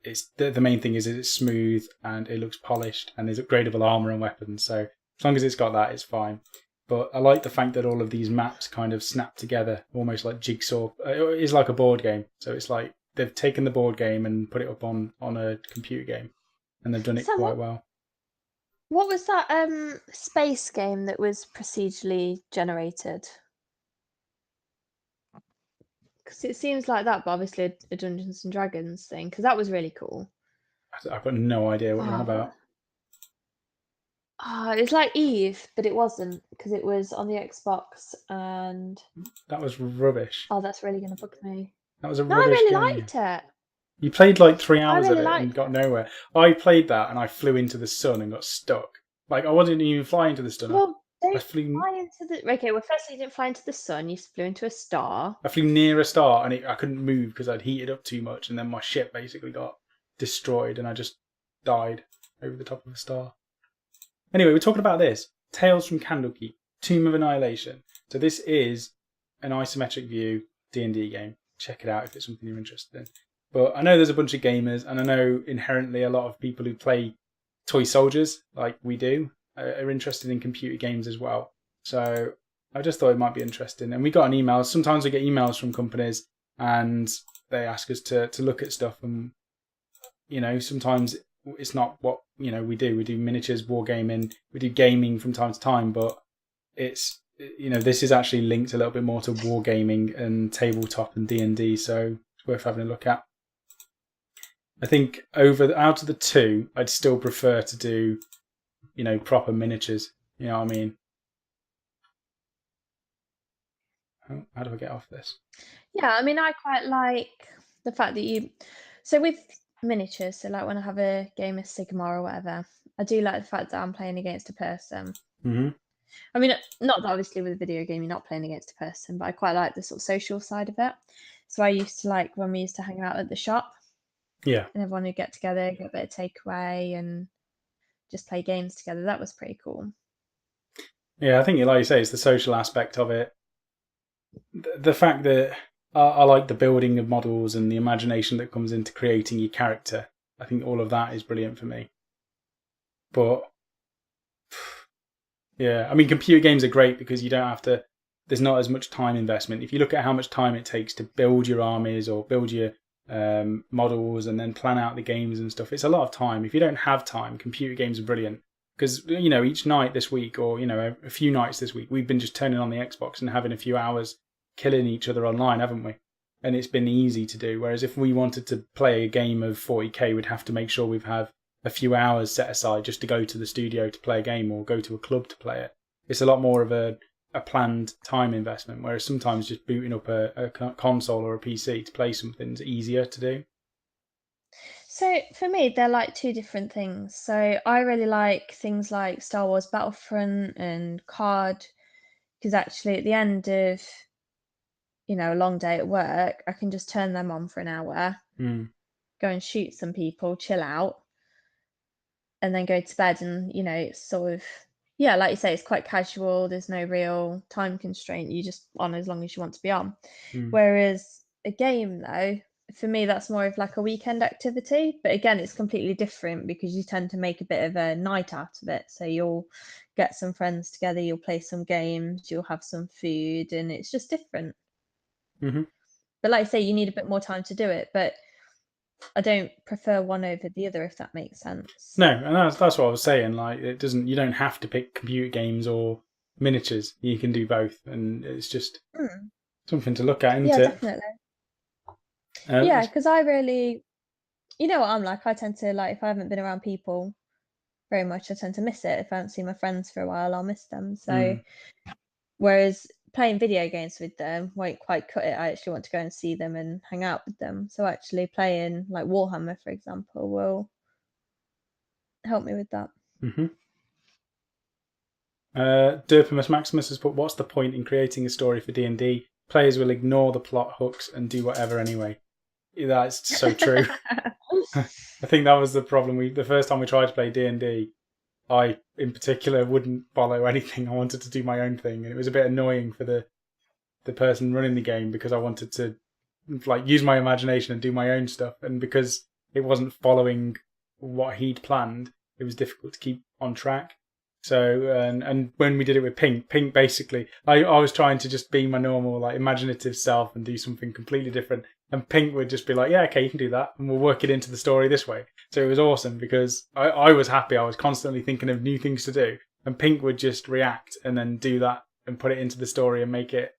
it's the main thing is it's smooth and it looks polished and there's upgradable armor and weapons. So as long as it's got that, it's fine. But I like the fact that all of these maps kind of snap together, almost like jigsaw. It is like a board game. So it's like they've taken the board game and put it up on a computer game. And they've done it quite well. What was that space game that was procedurally generated? Because it seems like that, but obviously a Dungeons and Dragons thing. Because that was really cool. I've got no idea what you're on about. It's like Eve, but it wasn't because it was on the Xbox and that was rubbish. Oh, that's really going to bug me. That was a no, rubbish I really game. liked it. You played like 3 hours of it and got nowhere. I played that and I flew into the sun and got stuck. Like I wasn't even flying to the sun. Well, I flew fly into the. Okay, well, firstly, you didn't fly into the sun. You flew into a star. I flew near a star and I couldn't move because I'd heated up too much, and then my ship basically got destroyed and I just died over the top of a star. Anyway, we're talking about this. Tales from Candlekeep, Tomb of Annihilation. So this is an isometric view D&D game. Check it out if it's something you're interested in. But I know there's a bunch of gamers, and I know inherently a lot of people who play toy soldiers, like we do, are interested in computer games as well. So I just thought it might be interesting. And we got an email. Sometimes we get emails from companies, and they ask us to look at stuff. And, you know, sometimes it's not what we do. We do miniatures, wargaming, we do gaming from time to time, but it's this is actually linked a little bit more to wargaming and tabletop and D&D, so it's worth having a look at. I think out of the two, I'd still prefer to do proper miniatures. You know what I mean? How do I get off this? Yeah, I mean, I quite like the fact that so with miniatures, so like when I have a game of Sigmar or whatever, I do like the fact that I'm playing against a person. Mm-hmm. I mean, not that obviously with a video game you're not playing against a person, but I quite like the sort of social side of it. So I used to like when we used to hang out at the shop. Yeah. And everyone would get together, get a bit of takeaway, and just play games together. That was pretty cool. Yeah, I think, like you say, it's the social aspect of it. The fact that I like the building of models and the imagination that comes into creating your character. I think all of that is brilliant for me. But yeah, I mean, computer games are great because you don't have to. There's not as much time investment. If you look at how much time it takes to build your armies or build your models and then plan out the games and stuff, it's a lot of time. If you don't have time, computer games are brilliant because each night this week or a few nights this week, we've been just turning on the Xbox and having a few hours killing each other online, haven't we? And it's been easy to do. Whereas if we wanted to play a game of 40k, we'd have to make sure we've had a few hours set aside just to go to the studio to play a game or go to a club to play it. It's a lot more of a planned time investment, whereas sometimes just booting up a console or a PC to play something's easier to do. So for me, they're like two different things. So I really like things like Star Wars Battlefront and COD, because actually at the end of a long day at work, I can just turn them on for an hour, go and shoot some people, chill out, and then go to bed. And it's sort of like you say, it's quite casual. There's no real time constraint. You just on as long as you want to be on. Whereas a game, though, for me, that's more of like a weekend activity. But again, it's completely different because you tend to make a bit of a night out of it. So you'll get some friends together, you'll play some games, you'll have some food, and it's just different. Mm-hmm. But like I say, you need a bit more time to do it. But I don't prefer one over the other, if that makes sense. No, and that's what I was saying. Like, you don't have to pick computer games or miniatures. You can do both, and it's just something to look at, isn't yeah, it? Definitely. Yeah, because I really, what I'm like. I tend to like if I haven't been around people very much, I tend to miss it. If I haven't seen my friends for a while, I'll miss them. So, whereas playing video games with them won't quite cut it. I actually want to go and see them and hang out with them. So actually playing like Warhammer, for example, will help me with that. Derpimus Maximus has put, what's the point in creating a story for D&D? Players will ignore the plot hooks and do whatever anyway. That's so true. I think that was the problem. The first time we tried to play D&D, I, in particular, wouldn't follow anything. I wanted to do my own thing, and it was a bit annoying for the person running the game because I wanted to use my imagination and do my own stuff, and because it wasn't following what he'd planned, it was difficult to keep on track. So, and when we did it with Pink basically, I was trying to just be my normal imaginative self and do something completely different. And Pink would just be like, yeah, okay, you can do that. And we'll work it into the story this way. So it was awesome because I was happy. I was constantly thinking of new things to do. And Pink would just react and then do that and put it into the story and make it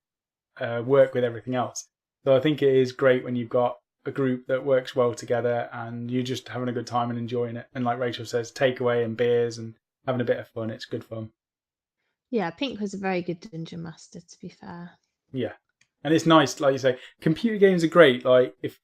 work with everything else. So I think it is great when you've got a group that works well together and you're just having a good time and enjoying it. And like Rachel says, takeaway and beers and having a bit of fun. It's good fun. Yeah, Pink was a very good dungeon master, to be fair. Yeah. And it's nice, like you say, computer games are great. There's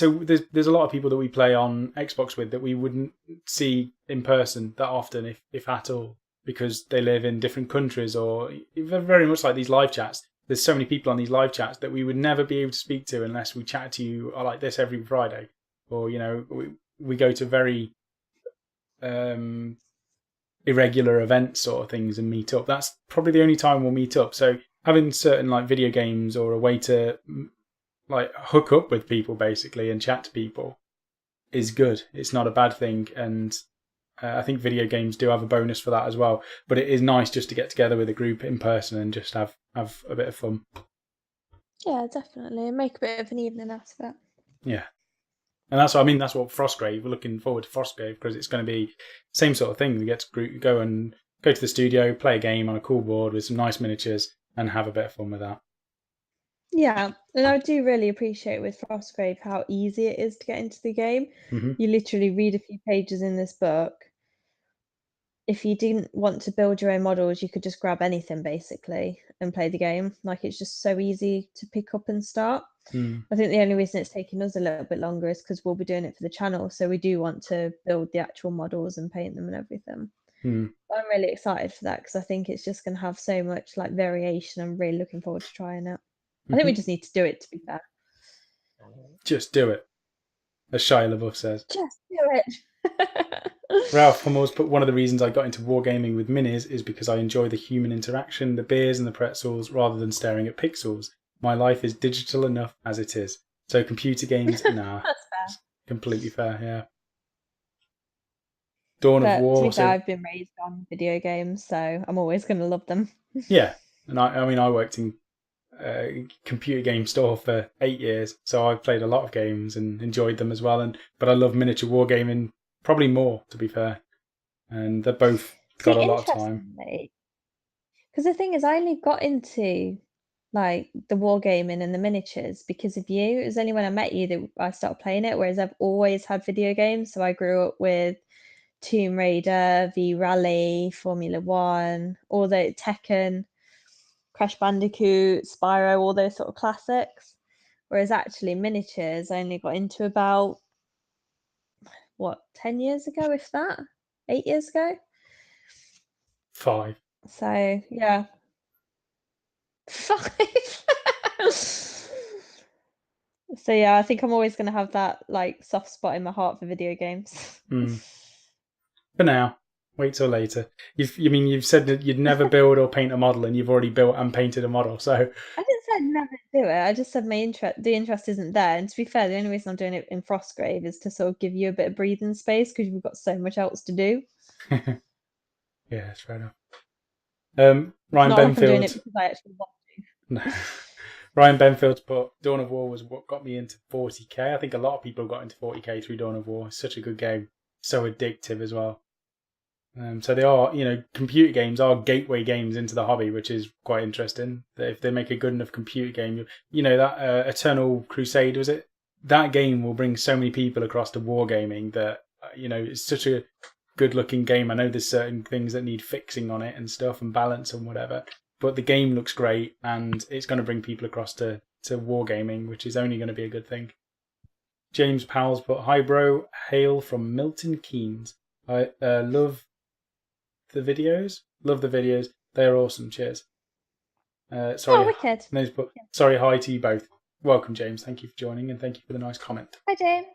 a lot of people that we play on Xbox with that we wouldn't see in person that often, if at all, because they live in different countries or very much like these live chats. There's so many people on these live chats that we would never be able to speak to unless we chat to you like this every Friday. Or, we go to very irregular events sort of things and meet up. That's probably the only time we'll meet up. So having certain video games or a way to hook up with people basically and chat to people is good. It's not a bad thing, and I think video games do have a bonus for that as well. But it is nice just to get together with a group in person and just have a bit of fun. Yeah, definitely. Make a bit of an evening out of it. Yeah. And that's what I mean. That's what Frostgrave. We're looking forward to Frostgrave because it's going to be the same sort of thing. We get to go to the studio, play a game on a cool board with some nice miniatures, and have a bit of fun with that. Yeah, and I do really appreciate with Frostgrave how easy it is to get into the game. Mm-hmm. You literally read a few pages in this book. If you didn't want to build your own models, you could just grab anything basically and play the game. Like it's just so easy to pick up and start. Mm. I think the only reason it's taking us a little bit longer is because we'll be doing it for the channel. So we do want to build the actual models and paint them and everything. Mm. I'm really excited for that because I think it's just going to have so much like variation. I'm really looking forward to trying it. I think we just need to do it, to be fair. Just do it, as Shia LaBeouf says. Just do it. Ralph Hummels put one of the reasons I got into wargaming with minis is because I enjoy the human interaction, the beers and the pretzels, rather than staring at pixels. My life is digital enough as it is. So computer games, nah. That's fair. Completely fair, yeah. Dawn of But War. to be fair, I've been raised on video games, so I'm always going to love them. Yeah, and I worked in computer game store for 8 years, so I've played a lot of games and enjoyed them as well. But I love miniature wargaming probably more, to be fair. And they're both got a lot of time. Because the thing is, I only got into like the wargaming and the miniatures because of you. It was only when I met you that I started playing it. Whereas I've always had video games, so I grew up with Tomb Raider, V Rally, Formula One, all the Tekken, Crash Bandicoot, Spyro, all those sort of classics. Whereas actually miniatures I only got into about 10 years ago, if that? 8 years ago? 5. So yeah. 5. So yeah, I think I'm always gonna have that like soft spot in my heart for video games. For now, wait till later. You've said that you'd never build or paint a model, and you've already built and painted a model. So I didn't say I'd never do it. I just said the interest isn't there. And to be fair, the only reason I'm doing it in Frostgrave is to sort of give you a bit of breathing space because you've got so much else to do. yeah, that's fair enough. Ryan Not Benfield. like I'm doing it because I actually want to. Ryan Benfield's put Dawn of War was what got me into 40k. I think a lot of people got into 40k through Dawn of War. It's such a good game, so addictive as well. So they are, computer games are gateway games into the hobby, which is quite interesting. If they make a good enough computer game, that Eternal Crusade, was it? That game will bring so many people across to wargaming that, it's such a good looking game. I know there's certain things that need fixing on it and stuff and balance and whatever, but the game looks great and it's going to bring people across to wargaming, which is only going to be a good thing. James Powell's put, hi bro, hail from Milton Keynes. I love the videos. They're awesome. Cheers. Sorry. Oh, wicked. Sorry, hi to you both. Welcome, James. Thank you for joining and thank you for the nice comment. Hi, James.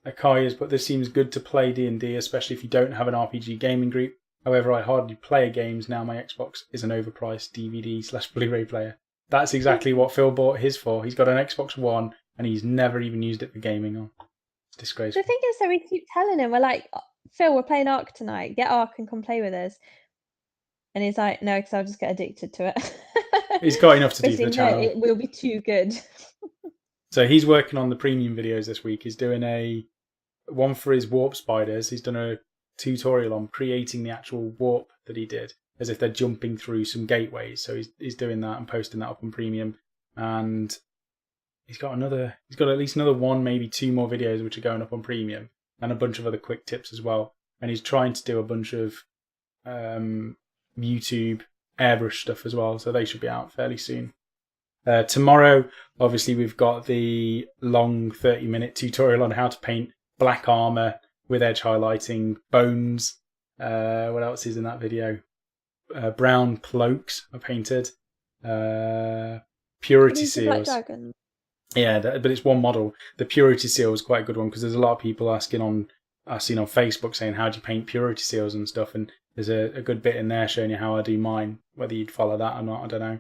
Akai has put, this seems good to play D&D, especially if you don't have an RPG gaming group. However, I hardly play games now. My Xbox is an overpriced DVD/Blu-ray player. That's exactly what Phil bought his for. He's got an Xbox One and he's never even used it for gaming on. It's disgraceful. The thing is, that we keep telling him, we're like, Phil, we're playing Ark tonight. Get Ark and come play with us. And he's like, no, because I'll just get addicted to it. He's got enough to do for the channel. It will be too good. So he's working on the premium videos this week. He's doing one for his warp spiders. He's done a tutorial on creating the actual warp that he did, as if they're jumping through some gateways. So he's doing that and posting that up on premium. And he's got at least another one, maybe 2 more videos which are going up on premium, and a bunch of other quick tips as well. And he's trying to do a bunch of YouTube airbrush stuff as well, so they should be out fairly soon. Tomorrow, obviously, we've got the long 30-minute tutorial on how to paint black armor with edge highlighting, bones. What else is in that video? Brown cloaks are painted. Purity seals. Black dragons. Yeah, but it's one model. The purity seal is quite a good one because there's a lot of people asking I've seen on Facebook saying, how do you paint purity seals and stuff? And there's a good bit in there showing you how I do mine. Whether you'd follow that or not, I don't know.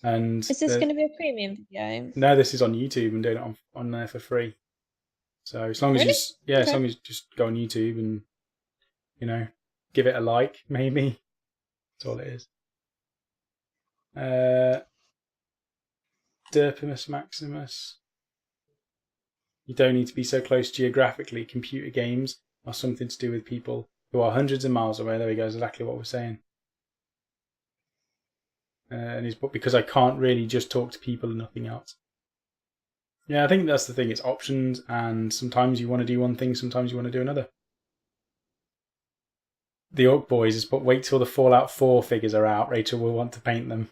And is this going to be a premium video? No, this is on YouTube. I'm doing it on there for free. So as long as as long as you just go on YouTube and give it a like, maybe. That's all it is. Derpimus Maximus. You don't need to be so close geographically. Computer games are something to do with people who are hundreds of miles away. There we go, exactly what we're saying. And his book, because I can't really just talk to people and nothing else. Yeah, I think that's the thing. It's options, and sometimes you want to do one thing, sometimes you want to do another. The Orc Boys has put, wait till the Fallout 4 figures are out. Rachel will want to paint them.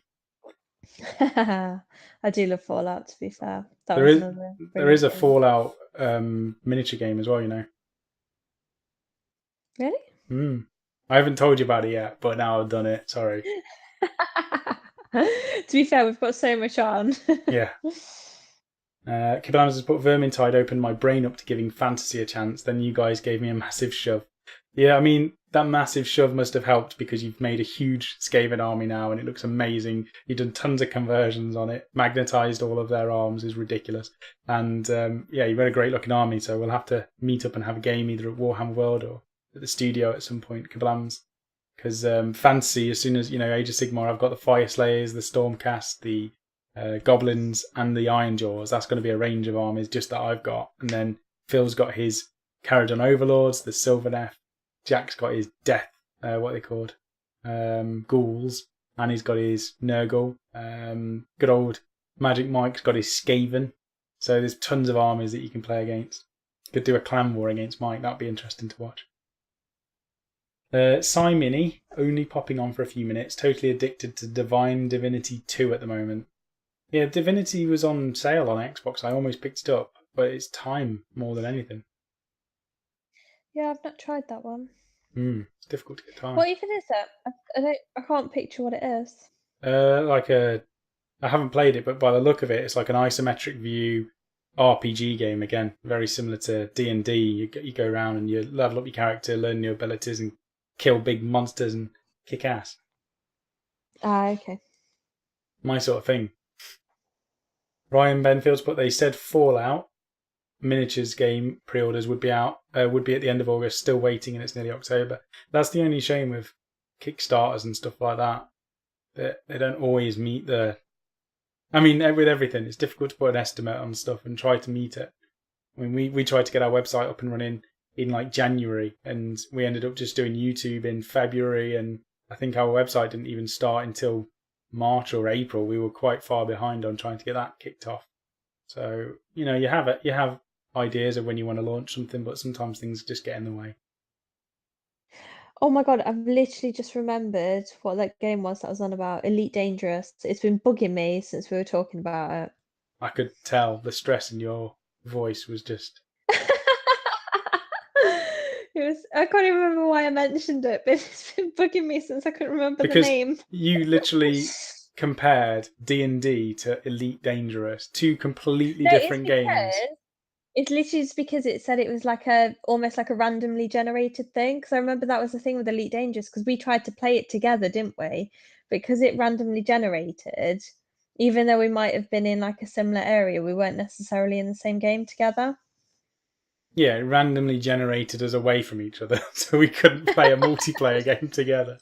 I do love Fallout, to be fair. There is a Fallout miniature game as well, you know. Really? I haven't told you about it yet, but now I've done it. Sorry. To be fair, we've got so much on. Yeah. Kibalams has put Vermintide opened my brain up to giving fantasy a chance. Then you guys gave me a massive shove. Yeah, I mean, that massive shove must have helped because you've made a huge Skaven army now and it looks amazing. You've done tons of conversions on it. Magnetized all of their arms is ridiculous. And yeah, you've got a great looking army. So we'll have to meet up and have a game either at Warhammer World or at the studio at some point, Kablams. Because fantasy, as soon as, Age of Sigmar, I've got the Fire Slayers, the Stormcast, the Goblins, and the Iron Jaws. That's going to be a range of armies just that I've got. And then Phil's got his Caradon Overlords, the Sylvaneth. Jack's got his Death, what are they called? Ghouls. And he's got his Nurgle. Good old Magic Mike's got his Skaven. So there's tons of armies that you can play against. Could do a clan war against Mike. That'd be interesting to watch. Mini, only popping on for a few minutes, totally addicted to Divine Divinity 2 at the moment. Yeah, Divinity was on sale on Xbox. I almost picked it up, but it's time more than anything. Yeah, I've not tried that one. It's difficult to get time. What even is it? I can't picture what it is. I haven't played it, but by the look of it, it's like an isometric view RPG game again, very similar to D&D. You go around and you level up your character, learn new abilities, and kill big monsters and kick ass. Okay. My sort of thing. Ryan Benfield's put, they said Fallout miniatures game pre-orders would be out, would be at the end of August, still waiting, and it's nearly October. That's the only shame with Kickstarters and stuff like that. They don't always meet the... I mean, with everything, it's difficult to put an estimate on stuff and try to meet it. I mean, we tried to get our website up and running in like January, and we ended up just doing YouTube in February, and I think our website didn't even start until March or April. We were quite far behind on trying to get that kicked off. So, you have ideas of when you want to launch something, but sometimes things just get in the way. Oh my god, I've literally just remembered what that game was that I was on about. Elite Dangerous. It's been bugging me since we were talking about it. I could tell the stress in your voice was just... I can't even remember why I mentioned it, but it's been bugging me since I couldn't remember because the name. You literally compared D&D to Elite Dangerous, two completely different games. It's literally just because it said it was like almost like a randomly generated thing. Because I remember that was the thing with Elite Dangerous, because we tried to play it together, didn't we? Because it randomly generated, even though we might have been in like a similar area, we weren't necessarily in the same game together. Yeah, it randomly generated us away from each other, so we couldn't play a multiplayer game together.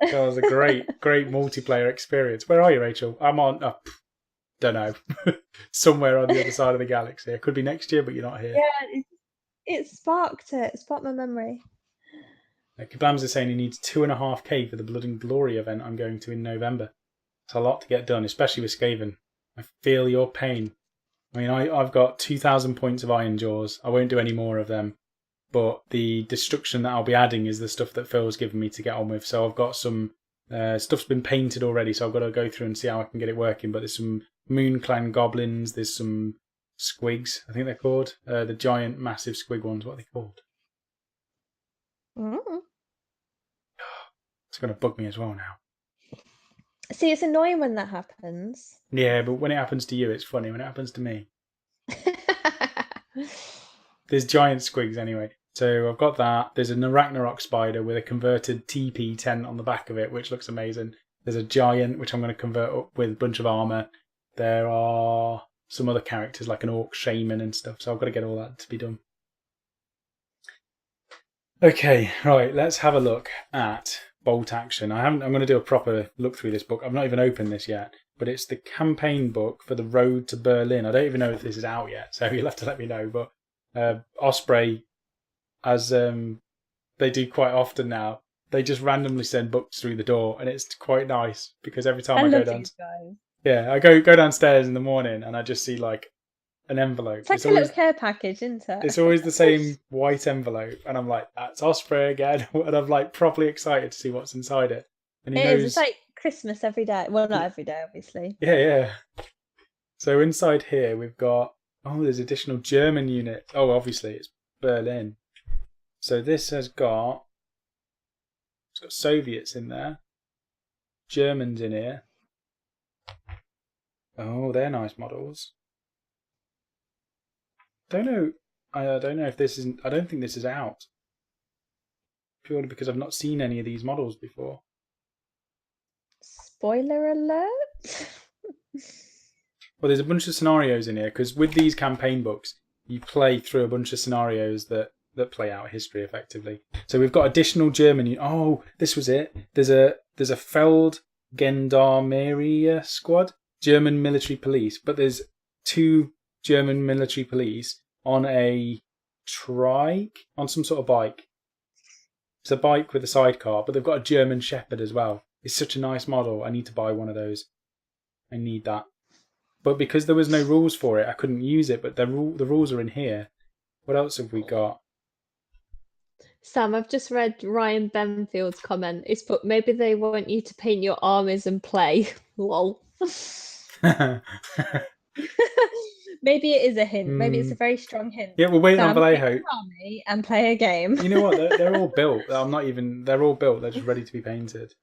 That was a great multiplayer experience. Where are you, Rachel? I'm on... don't know. Somewhere on the other side of the galaxy. It could be next year, but you're not here. Yeah, it sparked it. It sparked my memory. Kablams is saying he needs 2.5k for the Blood and Glory event I'm going to in November. It's a lot to get done, especially with Skaven. I feel your pain. I mean, I've got 2,000 points of Iron Jaws. I won't do any more of them. But the destruction that I'll be adding is the stuff that Phil's given me to get on with. So I've got some... stuff's been painted already, so I've got to go through and see how I can get it working. But there's some Moon Clan goblins, there's some squigs, I think they're called. The giant, massive squig ones, what are they called? It's going to bug me as well now. See, it's annoying when that happens. Yeah, but when it happens to you, it's funny. When it happens to me... There's giant squigs anyway. So I've got that. There's an Ragnarok spider with a converted TP tent on the back of it, which looks amazing. There's a giant, which I'm going to convert up with a bunch of armour. There are some other characters, like an orc shaman and stuff. So I've got to get all that to be done. Okay, right. Let's have a look at Bolt Action. I'm going to do a proper look through this book. I've not even opened this yet. but it's the campaign book for the Road to Berlin. I don't even know if this is out yet, so you'll have to let me know. But Osprey, as they do quite often now, they just randomly send books through the door, and it's quite nice because every time I go down, I go downstairs in the morning and I just see like an envelope. It's like a little care package, isn't it? It's always the same white envelope, and I'm like, that's Osprey again, and I'm like properly excited to see what's inside it. And he knows... It's like Christmas every day. Well, not every day, obviously. Yeah. So inside here we've got there's additional German units. Oh, obviously it's Berlin. So this has got Soviets in there, Germans in here. Oh, they're nice models. I don't know if this isn't. I don't think this is out. Purely because I've not seen any of these models before. Spoiler alert. Well, there's a bunch of scenarios in here because with these campaign books, you play through a bunch of scenarios that play out history effectively. So we've got additional German. Oh, this was it. There's a Feldgendarmerie squad, German military police, but there's 2 German military police on a trike, on some sort of bike. It's a bike with a sidecar, but they've got a German Shepherd as well. It's such a nice model. I need to buy one of those. I need that. But because there was no rules for it, I couldn't use it, but the rules are in here. What else have we got? Sam, I've just read Ryan Benfield's comment. It's put, maybe they want you to paint your armies and play. Lol. Maybe it is a hint. Maybe it's a very strong hint. Yeah, we're waiting on Vallejo. Army and play a game. You know what? They're all built. They're all built. They're just ready to be painted.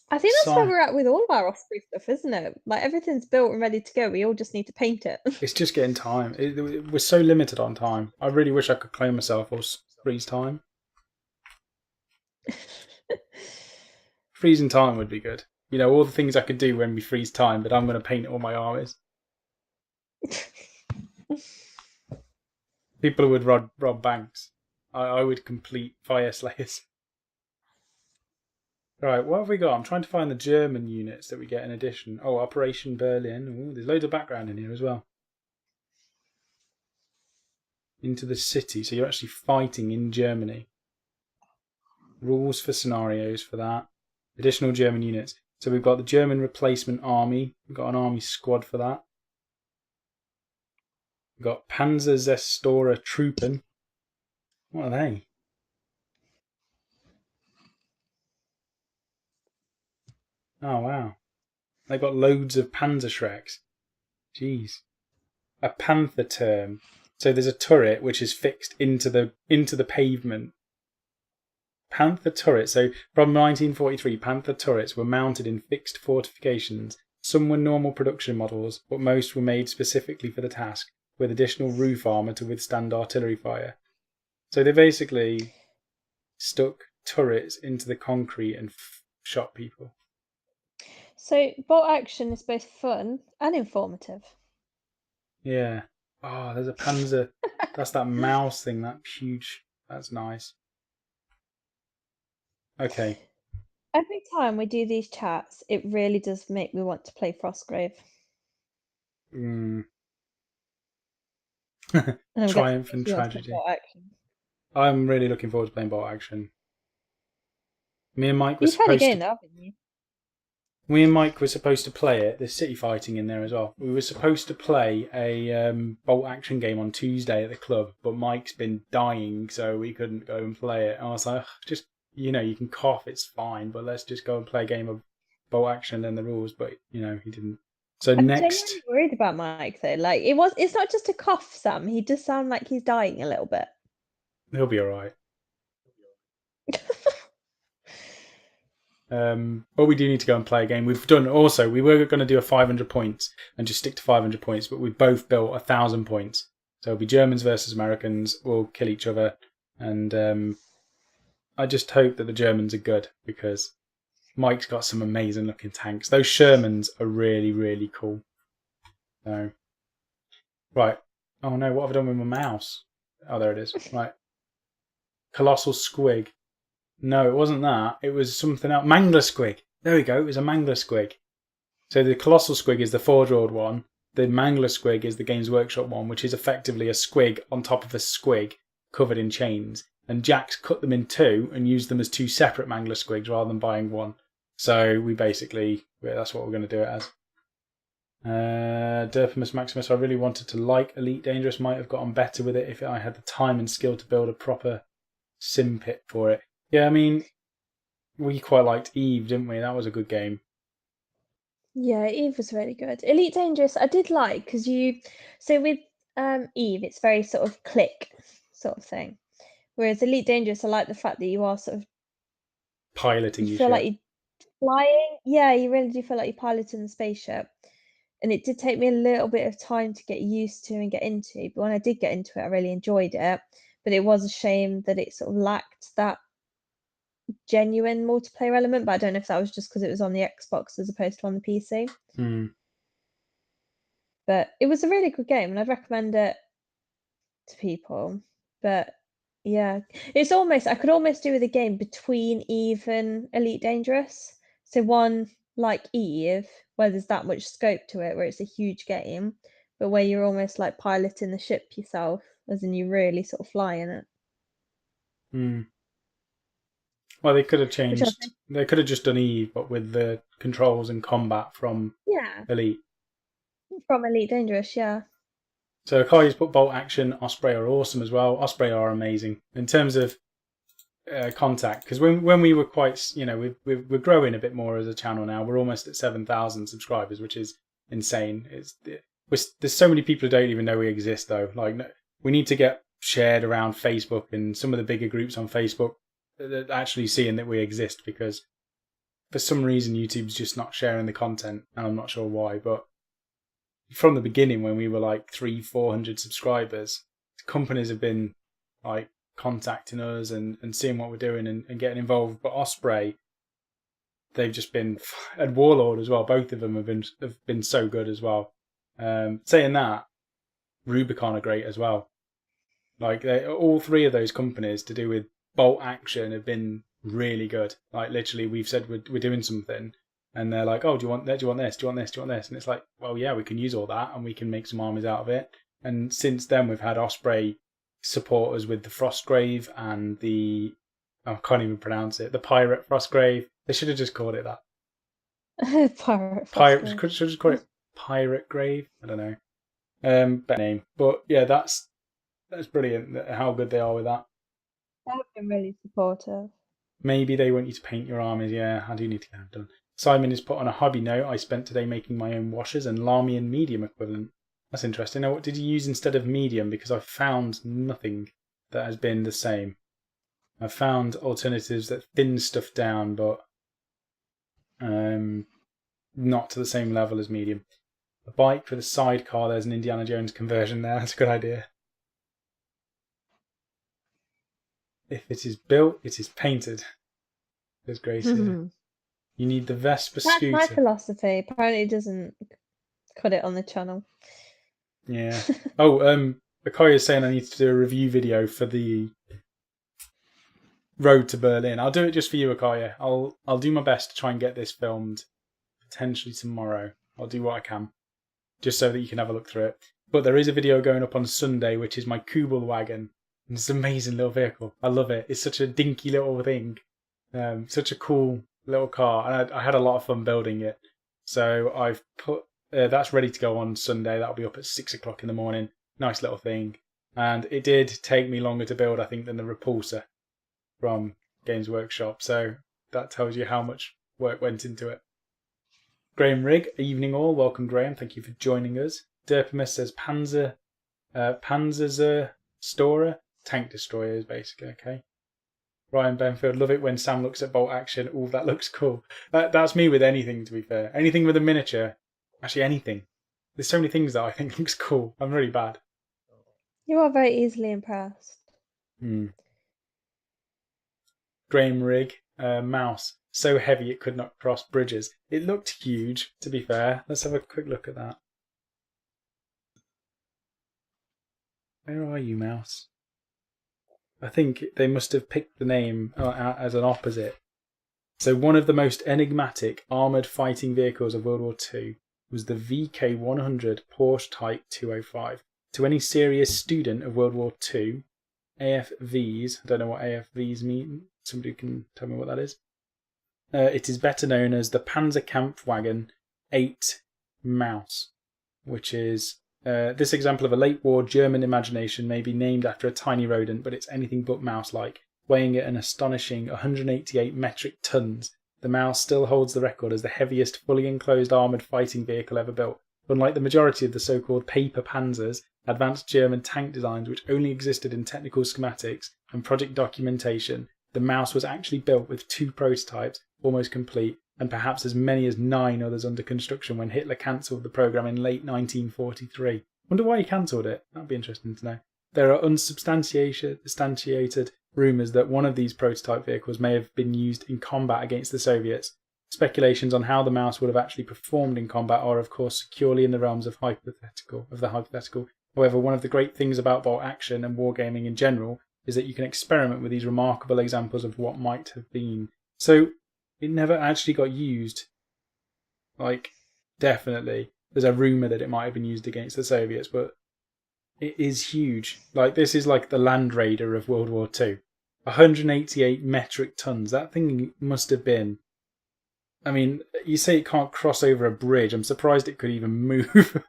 I think that's where we're at with all of our Osprey stuff, isn't it? Like everything's built and ready to go. We all just need to paint it. It's just getting time. We're so limited on time. I really wish I could claim myself or freeze time. Freezing time would be good. You know, all the things I could do when we freeze time, but I'm going to paint all my armies. People would rob banks. I would complete Fire Slayers. Right, what have we got? I'm trying to find the German units that we get in addition. Oh, Operation Berlin. Ooh, there's loads of background in here as well. Into the city, so you're actually fighting in Germany. Rules for scenarios for that. Additional German units. So we've got the German Replacement Army. We've got an army squad for that. We've got Panzerzestorer Truppen. What are they? Oh, wow. They've got loads of Panzerschrecks. Jeez. A Panther term. So there's a turret which is fixed into the pavement. Panther turrets. So from 1943, Panther turrets were mounted in fixed fortifications. Some were normal production models, but most were made specifically for the task, with additional roof armour to withstand artillery fire. So they basically stuck turrets into the concrete and shot people. So bolt action is both fun and informative. Yeah. Oh, there's a Panzer. That's that mouse thing. That huge. That's nice. Okay. Every time we do these chats, it really does make me want to play Frostgrave. Triumph and Tragedy. I'm really looking forward to playing bolt action. Me and Mike were supposed to. Haven't you? Me and Mike were supposed to play it. There's city fighting in there as well. We were supposed to play a bolt action game on Tuesday at the club, but Mike's been dying, so we couldn't go and play it. And I was like, just, you know, you can cough, it's fine, but let's just go and play a game of bolt action and the rules. But, you know, he didn't. So I'm next. genuinely worried about Mike though. Like it's not just a cough, Sam. He does sound like he's dying a little bit. He'll be all right. But we do need to go and play a game. We were going to do a 500 points and just stick to 500 points, but we both built 1,000 points. So it'll be Germans versus Americans. We'll kill each other. And I just hope that the Germans are good because Mike's got some amazing looking tanks. Those Shermans are really, really cool. So, right. Oh no, what have I done with my mouse? Oh, there it is. Right. Colossal Squig. No, it wasn't that. It was something else. Mangler Squig. There we go. It was a Mangler Squig. So the Colossal Squig is the Forge-World one. The Mangler Squig is the Games Workshop one, which is effectively a squig on top of a squig covered in chains. And Jack's cut them in two and used them as two separate Mangler Squigs rather than buying one. So that's what we're going to do it as. Derpimus Maximus, I really wanted to like Elite Dangerous. Might have gotten better with it if I had the time and skill to build a proper sim pit for it. Yeah, I mean, we quite liked Eve, didn't we? That was a good game. Yeah, Eve was really good. Elite Dangerous, I did like because so with Eve, it's very sort of click sort of thing. Whereas Elite Dangerous, I like the fact that you are sort of piloting. You feel like you're flying. Yeah, you really do feel like you're piloting the spaceship. And it did take me a little bit of time to get used to and get into. But when I did get into it, I really enjoyed it. But it was a shame that it sort of lacked that genuine multiplayer element. But I don't know if that was just because it was on the Xbox as opposed to on the PC. But it was a really good game, and I'd recommend it to people. But yeah, it's almost, I could almost do with a game between Eve and Elite Dangerous. So one like Eve, where there's that much scope to it, where it's a huge game, but where you're almost like piloting the ship yourself, as in you really sort of fly in it. Well, they could have changed. They could have just done Eve, but with the controls and combat from Elite. From Elite Dangerous, yeah. So Kai's put Bolt Action, Osprey are awesome as well. Osprey are amazing in terms of contact, because when we were quite, we're growing a bit more as a channel now. We're almost at 7,000 subscribers, which is insane. There's so many people who don't even know we exist though. Like, we need to get shared around Facebook and some of the bigger groups on Facebook that actually seeing that we exist, because for some reason YouTube's just not sharing the content, and I'm not sure why, but from the beginning, when we were like 300-400 subscribers, companies have been like contacting us and seeing what we're doing and getting involved. But Osprey, they've just been, and Warlord as well. Both of them have been so good as well. Saying that, Rubicon are great as well. Like, all three of those companies to do with Bolt Action have been really good. Like, literally, we've said we're doing something, and they're like, "Oh, do you want that? Do you want this? Do you want this? Do you want this?" And it's like, well, yeah, we can use all that, and we can make some armies out of it. And since then, we've had Osprey support us with the Frostgrave and I can't even pronounce it, the Pirate Frostgrave. They should have just called it that. Pirate Frostgrave. Should just call it Pirate Grave. I don't know. Better name, but yeah, that's brilliant. How good they are with that. They've been really supportive. Maybe they want you to paint your armies. Yeah, I do need to get them done. Simon is put on a hobby note. I spent today making my own washers and Larmian medium equivalent. That's interesting. Now, what did you use instead of medium? Because I've found nothing that has been the same. I've found alternatives that thin stuff down, but not to the same level as medium. A bike for the sidecar. There's an Indiana Jones conversion there. That's a good idea. If it is built, it is painted. There's Grace here. You need the Vespa scooter. That's my philosophy. Apparently it doesn't cut it on the channel. Yeah. Oh, Akoya is saying I need to do a review video for the road to Berlin. I'll do it just for you, Akoya. I'll do my best to try and get this filmed potentially tomorrow. I'll do what I can, just so that you can have a look through it. But there is a video going up on Sunday, which is my Kubel wagon. It's an amazing little vehicle. I love it. It's such a dinky little thing. Such a cool little car, and I had a lot of fun building it. So I've put that's ready to go on Sunday. That'll be up at 6 o'clock in the morning. Nice little thing, and it did take me longer to build, I think, than the Repulsor from Games Workshop. So that tells you how much work went into it. Graham Rigg, evening all. Welcome, Graham. Thank you for joining us. Derpimus says Panzer Storer, tank destroyers, basically. Okay. Ryan Benfield, love it when Sam looks at Bolt Action. Oh, that looks cool. That's me with anything, to be fair. Anything with a miniature. Actually, anything. There's so many things that I think looks cool. I'm really bad. You are very easily impressed. Graham Rigg, mouse. So heavy it could not cross bridges. It looked huge, to be fair. Let's have a quick look at that. Where are you, mouse? I think they must have picked the name as an opposite So one of the most enigmatic armoured fighting vehicles of World War II was the VK-100 Porsche Type 205. To any serious student of World War II, AFVs, I don't know what AFVs mean, somebody can tell me what that is. It is better known as the Panzerkampfwagen 8 Maus, which is this example of a late war German imagination may be named after a tiny rodent, but it's anything but mouse-like. Weighing at an astonishing 188 metric tons, the Maus still holds the record as the heaviest fully enclosed armoured fighting vehicle ever built. Unlike the majority of the so-called paper panzers, advanced German tank designs which only existed in technical schematics and project documentation, the Maus was actually built with 2 prototypes, almost complete, and perhaps as many as 9 others under construction when Hitler cancelled the programme in late 1943. Wonder why he cancelled it? That'd be interesting to know. There are unsubstantiated rumours that one of these prototype vehicles may have been used in combat against the Soviets. Speculations on how the Maus would have actually performed in combat are, of course, securely in the realms of the hypothetical. However, one of the great things about bolt action and wargaming in general is that you can experiment with these remarkable examples of what might have been. So, it never actually got used. Like, definitely. There's a rumour that it might have been used against the Soviets, but it is huge. Like, this is like the Land Raider of World War II. 188 metric tons. That thing must have been... I mean, you say it can't cross over a bridge. I'm surprised it could even move.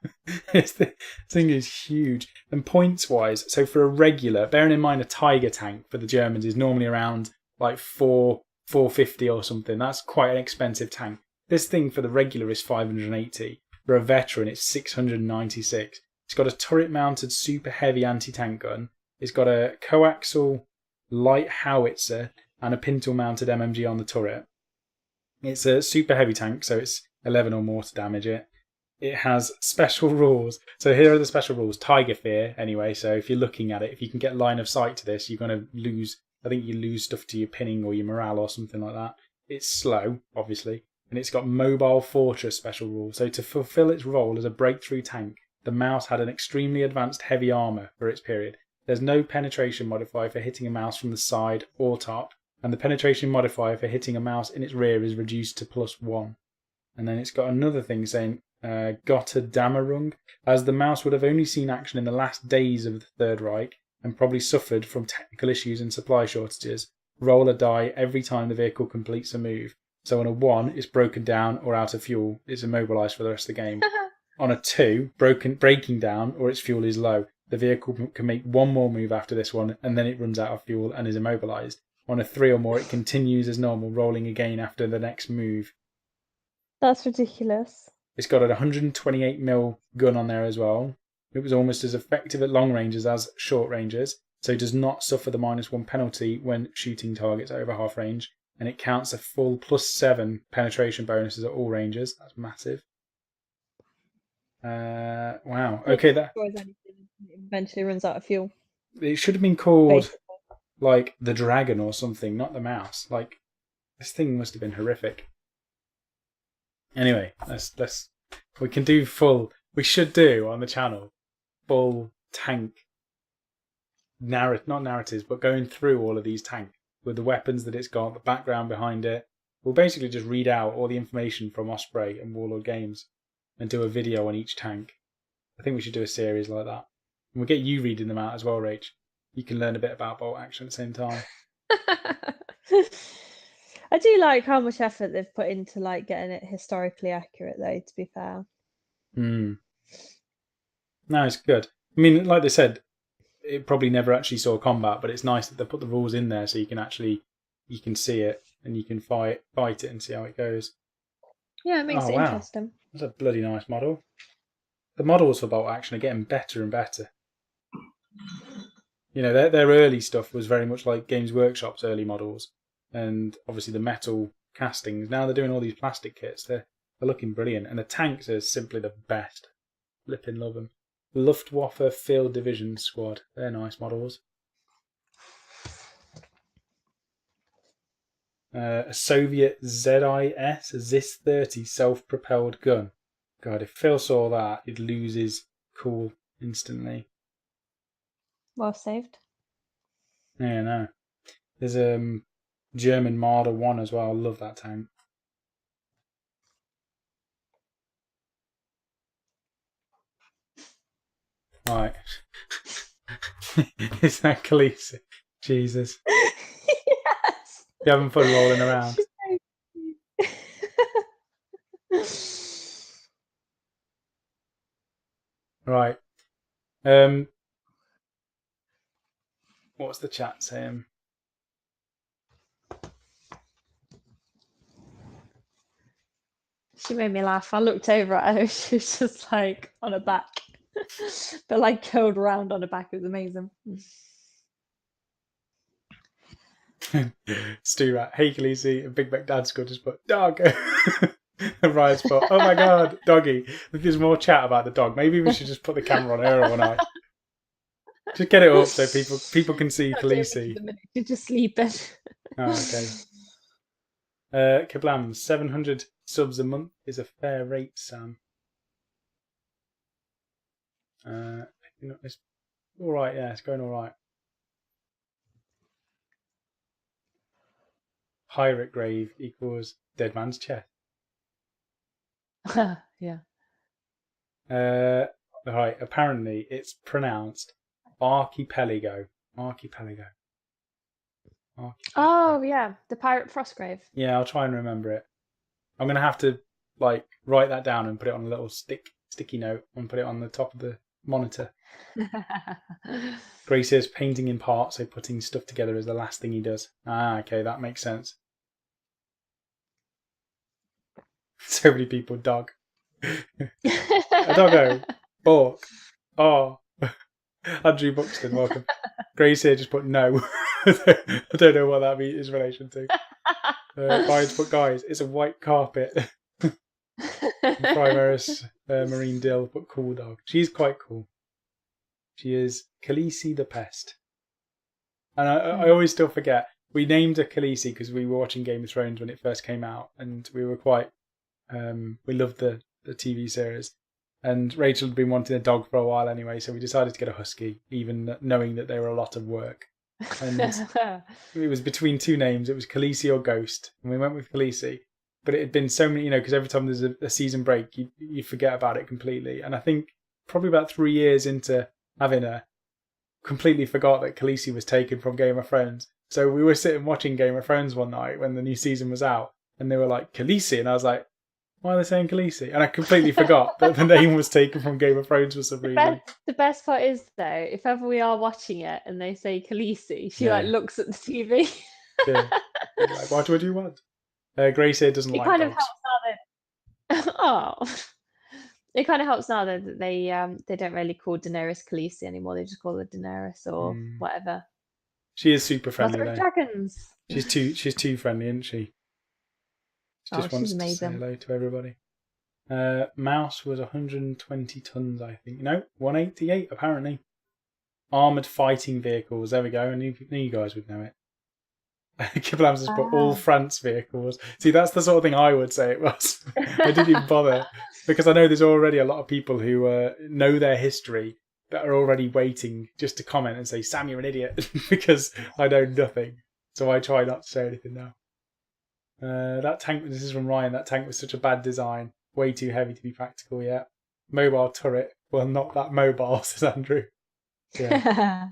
This thing is huge. And points-wise, so for a regular, bearing in mind a Tiger tank for the Germans is normally around like 450 or something. That's quite an expensive tank. This thing for the regular is 580. For a veteran, it's 696. It's got a turret-mounted super heavy anti-tank gun. It's got a coaxial light howitzer and a pintle-mounted MMG on the turret. It's a super heavy tank, so it's 11 or more to damage it. It has special rules. So here are the special rules. Tiger Fear, anyway. So if you're looking at it, if you can get line of sight to this, you're going to lose... I think you lose stuff to your pinning or your morale or something like that. It's slow, obviously. And it's got Mobile Fortress special rules. So to fulfill its role as a breakthrough tank, the Maus had an extremely advanced heavy armour for its period. There's no penetration modifier for hitting a Maus from the side or top. And the penetration modifier for hitting a Maus in its rear is reduced to +1. And then it's got another thing saying Gotterdammerung, as the Maus would have only seen action in the last days of the Third Reich and probably suffered from technical issues and supply shortages. Roll a die every time the vehicle completes a move. So on a 1, it's broken down or out of fuel. It's immobilised for the rest of the game. On a 2, breaking down or its fuel is low. The vehicle can make one more move after this one and then it runs out of fuel and is immobilised. On a 3 or more, it continues as normal, rolling again after the next move. That's ridiculous. It's got a 128mm gun on there as well. It was almost as effective at long ranges as short ranges, so it does not suffer the -1 penalty when shooting targets over half range, and it counts a full +7 penetration bonuses at all ranges. That's massive. Wow. Okay, that eventually runs out of fuel. It should have been called Basically. like the Dragon or something, not the Maus. Like, this thing must have been horrific. Anyway, we can do we should do on the channel full tank not narratives, but going through all of these tanks with the weapons that it's got, the background behind it. We'll basically just read out all the information from Osprey and Warlord Games and do a video on each tank. I think we should do a series like that. And we'll get you reading them out as well, Rach. You can learn a bit about bolt action at the same time. I do like how much effort they've put into like getting it historically accurate, though, to be fair. No, it's good. I mean, like they said, it probably never actually saw combat, but it's nice that they put the rules in there so you can see it and you can fight it and see how it goes. Yeah, it makes it interesting. That's a bloody nice model. The models for bolt action are getting better and better. You know, their early stuff was very much like Games Workshop's early models, and obviously the metal castings. Now they're doing all these plastic kits. They're looking brilliant, and the tanks are simply the best. Flipping love them. Luftwaffe Field Division Squad. They're nice models. A Soviet ZIS-30 self-propelled gun. God, if Phil saw that, he'd lose his cool instantly. Well saved. Yeah, no. There's German Marder 1 as well. I love that tank. Right. Is that Khaleesi? Jesus. Yes. You having fun rolling around? Right. What's the chat saying? She made me laugh. I looked over at her. She was just like on her back, but like curled around on her back. It was amazing. Stu Rat, hey Khaleesi, and Big Mac Dad Squad just put dog. And Ryan's put, oh my god, doggy. There's more chat about the dog. Maybe we should just put the camera on her one eye. Just get it up so people can see Khaleesi. You're just sleeping. Oh, okay. Kablam, 700 subs a month is a fair rate, Sam. It's all right. Yeah, it's going all right. Pirate grave equals dead man's chest. Yeah. Right. Apparently, it's pronounced archipelago. Archipelago. Oh yeah, the pirate Frostgrave. Yeah, I'll try and remember it. I'm gonna have to write that down and put it on a little sticky note and put it on the top of the monitor. Gray says painting in part, so putting stuff together is the last thing he does. Ah, okay, that makes sense. So many people dog. A doggo. Bork. Oh. Andrew Buxton, welcome. Grace here just put no. I don't know what that is in relation to. Guys, but guys, it's a white carpet. Primaris Marine Dill, but cool dog. She's quite cool. She is Khaleesi the Pest. And I always still forget. We named her Khaleesi because we were watching Game of Thrones when it first came out, and we were quite. We loved the TV series. And Rachel had been wanting a dog for a while anyway, so we decided to get a husky, even knowing that they were a lot of work. And it was between two names. It was Khaleesi or Ghost, and we went with Khaleesi. But it had been so many, because every time there's a season break, you forget about it completely. And I think probably about 3 years into having her, completely forgot that Khaleesi was taken from Game of Thrones. So we were sitting watching Game of Thrones one night when the new season was out, and they were like, Khaleesi, and I was like, why are they saying Khaleesi? And I completely forgot that the name was taken from Game of Thrones for some reason. The best part is, though, if ever we are watching it and they say Khaleesi, she looks at the TV. Yeah. Like, what would you want? Grace here doesn't like dogs. It kind of helps now that... It kind of helps now that they don't really call Daenerys Khaleesi anymore. They just call her Daenerys or whatever. She is super friendly, Mother of Dragons. She's too friendly, isn't she? She just wants to say hello to everybody. Mouse was 120 tons, I think. No, 188 apparently. Armoured fighting vehicles. There we go. I knew you guys would know it. Kiblams has put all France vehicles. See, that's the sort of thing I would say it was. I didn't even bother. Because I know there's already a lot of people who know their history that are already waiting just to comment and say, Sam, you're an idiot. Because I know nothing. So I try not to say anything now. That tank, this is from Ryan, that tank was such a bad design. Way too heavy to be practical, yeah. Mobile turret. Well, not that mobile, says Andrew. Yeah.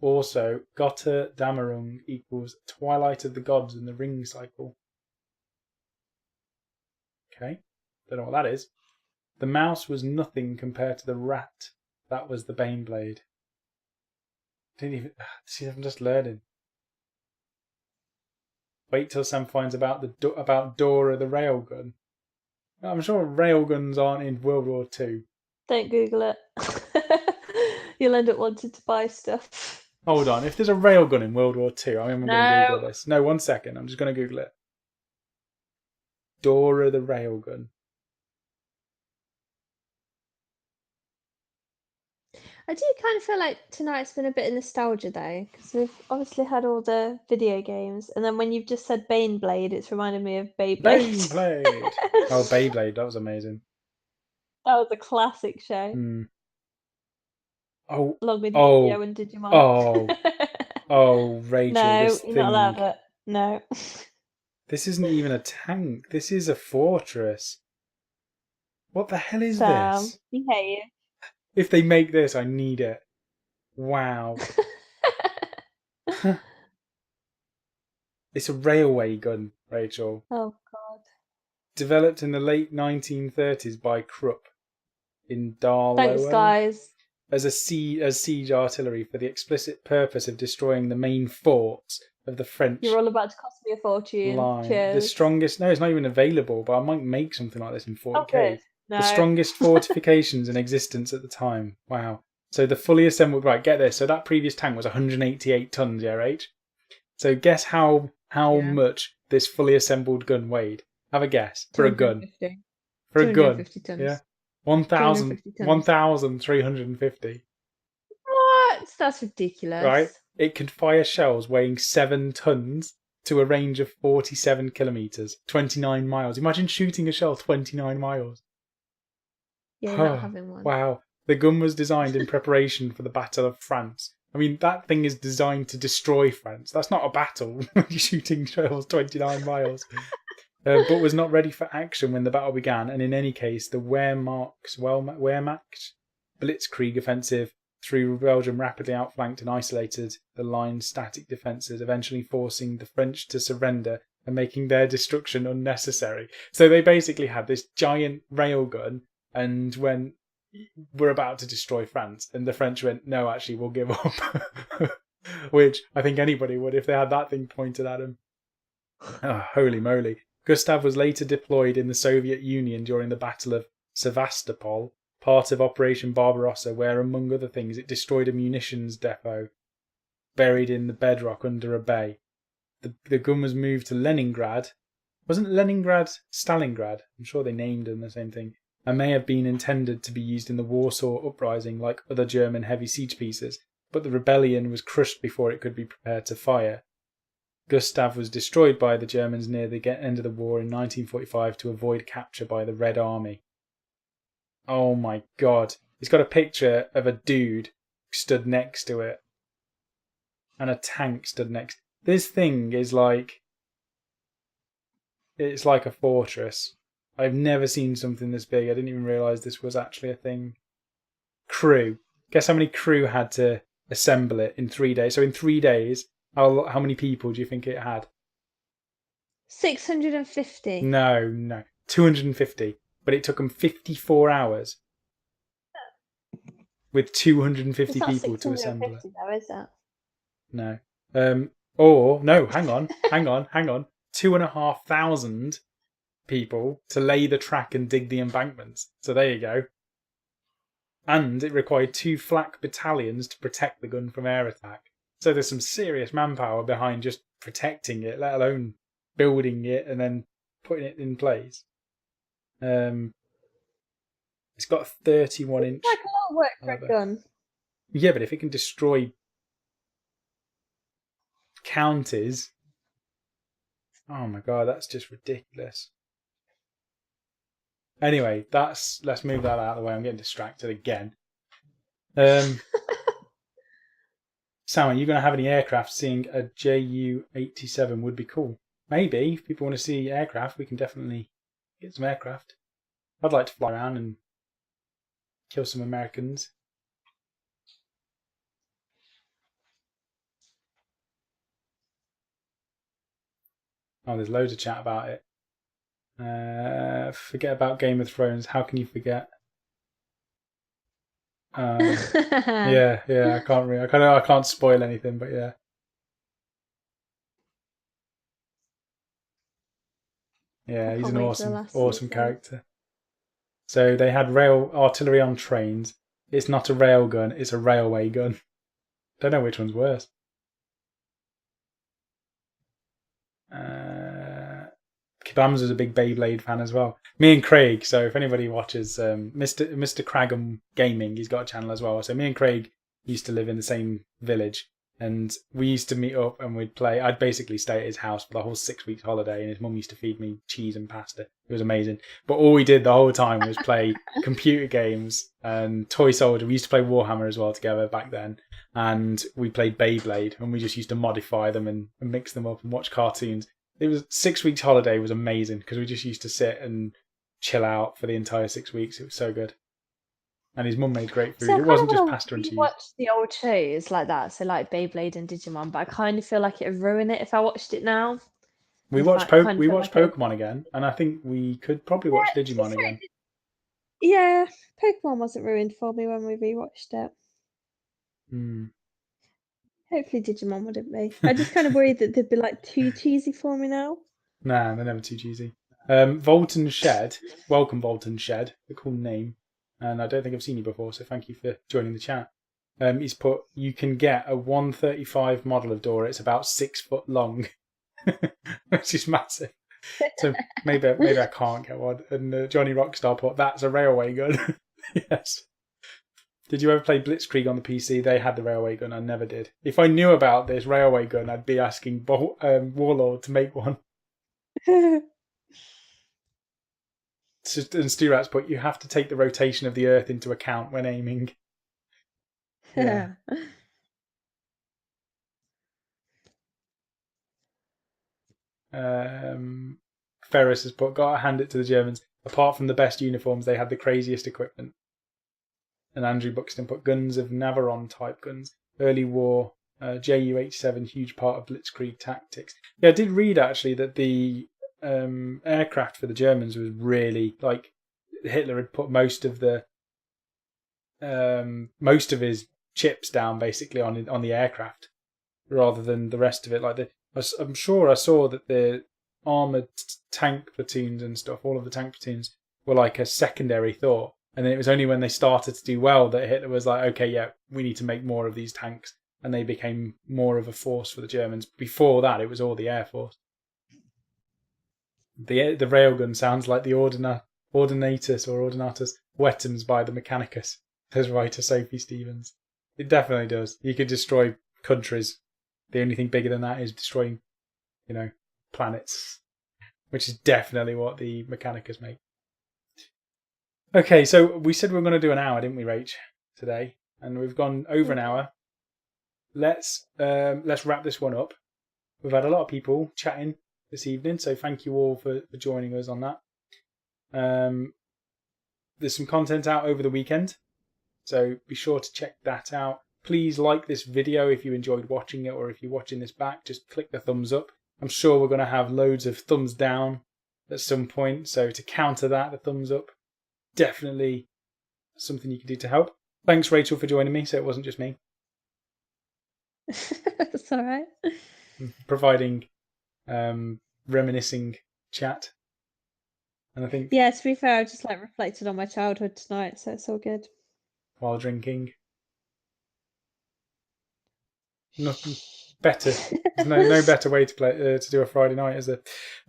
Also, Götter Dämmerung equals Twilight of the Gods in the Ring cycle. Okay. Don't know what that is. The mouse was nothing compared to the rat. That was the Baneblade. Didn't even... See, I'm just learning. Wait till Sam finds about Dora the railgun. I'm sure railguns aren't in World War II. Don't Google it. You'll end up wanting to buy stuff. Hold on. If there's a railgun in World War II, I'm going to Google this. No, 1 second. I'm just going to Google it. Dora the railgun. I do kind of feel like tonight's been a bit of nostalgia though, because we've obviously had all the video games, and then when you've just said Baneblade, it's reminded me of Beyblade. Baneblade! Oh, Beyblade, that was amazing. That was a classic show. Oh, along with Yu-Gi-Oh and Digimon. Oh, Oh, Rachel, No, this you're thing. not allowed it. No. This isn't even a tank. This is a fortress. What the hell is Sam, this? behave. If they make this, I need it. Wow. It's a railway gun, Rachel. Oh God. Developed in the late 1930s by Krupp in Darlow. Thanks, guys. As siege artillery for the explicit purpose of destroying the main forts of the French You're all about to cost me a fortune. line. Cheers. The strongest... No, it's not even available, but I might make something like this in 40k. Oh, good. No. The strongest fortifications in existence at the time. Wow. So the fully assembled... Right, get this. So that previous tank was 188 tons, yeah, H? So guess how much this fully assembled gun weighed. Have a guess. For a gun. For a gun. Tons. Yeah. 1,350. What? That's ridiculous. Right? It could fire shells weighing 7 tons to a range of 47 kilometres, 29 miles. Imagine shooting a shell 29 miles. Yeah, you're not having one. Wow. The gun was designed in preparation for the Battle of France. I mean, that thing is designed to destroy France. That's not a battle. You're shooting shells 29 miles. But was not ready for action when the battle began, and in any case, the Wehrmacht's Blitzkrieg offensive through Belgium rapidly outflanked and isolated the line's static defences, eventually forcing the French to surrender and making their destruction unnecessary. So they basically had this giant railgun, and when we're about to destroy France, and the French went, no, actually, we'll give up. Which I think anybody would if they had that thing pointed at them. Oh, holy moly. Gustav was later deployed in the Soviet Union during the Battle of Sevastopol, part of Operation Barbarossa, where, among other things, it destroyed a munitions depot buried in the bedrock under a bay. The gun was moved to Leningrad. Wasn't Leningrad Stalingrad? I'm sure they named them the same thing. And may have been intended to be used in the Warsaw Uprising like other German heavy siege pieces, but the rebellion was crushed before it could be prepared to fire. Gustav was destroyed by the Germans near the end of the war in 1945 to avoid capture by the Red Army. Oh my god. It's got a picture of a dude stood next to it. And a tank stood next. This thing is like... It's like a fortress. I've never seen something this big. I didn't even realise this was actually a thing. Crew. Guess how many crew had to assemble it in 3 days? So in 3 days... How many people do you think it had? 650. No. 250. But it took them 54 hours. With 250 people to assemble it. Though, is that? No. No, hang on. 2,500 people to lay the track and dig the embankments. So there you go. And it required 2 flak battalions to protect the gun from air attack. So there's some serious manpower behind just protecting it, let alone building it and then putting it in place. It's got a 31-inch... Like a lot of work for a gun. Yeah, but if it can destroy counties... Oh my god, that's just ridiculous. Anyway, let's move that out of the way. I'm getting distracted again. Sam, are you going to have any aircraft? Seeing a Ju-87 would be cool. Maybe, if people want to see aircraft, we can definitely get some aircraft. I'd like to fly around and kill some Americans. Oh, there's loads of chat about it. Forget about Game of Thrones. How can you forget? Yeah. I can't spoil anything, but yeah. Yeah, he's an awesome character. So they had rail artillery on trains. It's not a rail gun; it's a railway gun. Don't know which one's worse. Kibams is a big Beyblade fan as well. Me and Craig. So if anybody watches Mr. Cragham Gaming, he's got a channel as well. So me and Craig used to live in the same village And we used to meet up and we'd play. I'd basically stay at his house for the whole 6 weeks holiday, and his mum used to feed me cheese and pasta. It was amazing. But all we did the whole time was play computer games and Toy Soldier. We used to play Warhammer as well together back then. And we played Beyblade, and we just used to modify them and mix them up and watch cartoons. It was 6 weeks holiday was amazing because we just used to sit and chill out for the entire 6 weeks. It was so good. And his mum made great food. So I It wasn't kinda just wanna pasta and cheese. watch the old shows like that, so like Beyblade and Digimon, but I kind of feel like it would ruin it if I watched it now. We In watched fact, kind of we feel watched like it would- Pokemon again, and I think we could probably watch Yeah, to be Digimon fair, again. Yeah, Pokemon wasn't ruined for me when we rewatched it. Hmm. Hopefully Digimon wouldn't be. I just kind of worried that they'd be like too cheesy for me now. Nah, they're never too cheesy. Volton Shed, welcome Volton Shed, a cool name, and I don't think I've seen you before, so thank you for joining the chat. He's put, you can get a 135 model of Dora. It's about 6 foot long, which is massive. So maybe I can't get one. And Johnny Rockstar put, that's a railway gun. Yes. Did you ever play Blitzkrieg on the PC? They had the railway gun. I never did. If I knew about this railway gun, I'd be asking Warlord to make one. And Stu Rats put, you have to take the rotation of the Earth into account when aiming. Yeah. Ferris has put, gotta hand it to the Germans. Apart from the best uniforms, they had the craziest equipment. And Andrew Buxton put, guns of Navarone type guns. Early war, Ju-87, huge part of Blitzkrieg tactics. Yeah, I did read actually that the aircraft for the Germans was really, like, Hitler had put most of his chips down basically on the aircraft rather than the rest of it. Like I'm sure I saw that the armored tank platoons and stuff, all of the tank platoons were like a secondary thought, and then it was only when they started to do well that Hitler was like, okay, yeah, we need to make more of these tanks, and they became more of a force for the Germans. Before that, it was all the air force. The railgun sounds like the Ordinatus Weapons by the Mechanicus, says writer Sophie Stevens. It definitely does. You could destroy countries. The only thing bigger than that is destroying, planets, which is definitely what the Mechanicus make. Okay, so we said we were going to do an hour, didn't we, Rach, today? And we've gone over an hour. Let's wrap this one up. We've had a lot of people chatting this evening, so thank you all for joining us on that. There's some content out over the weekend, so be sure to check that out. Please like this video if you enjoyed watching it, or if you're watching this back, just click the thumbs up. I'm sure we're going to have loads of thumbs down at some point, so to counter that, the thumbs up, definitely something you can do to help. Thanks, Rachel, for joining me, so it wasn't just me. That's all right. Providing reminiscing chat. And I think Yeah, to be fair, I just reflected on my childhood tonight, so it's all good. While drinking. Nothing better. There's no better way to play to do a Friday night, is there?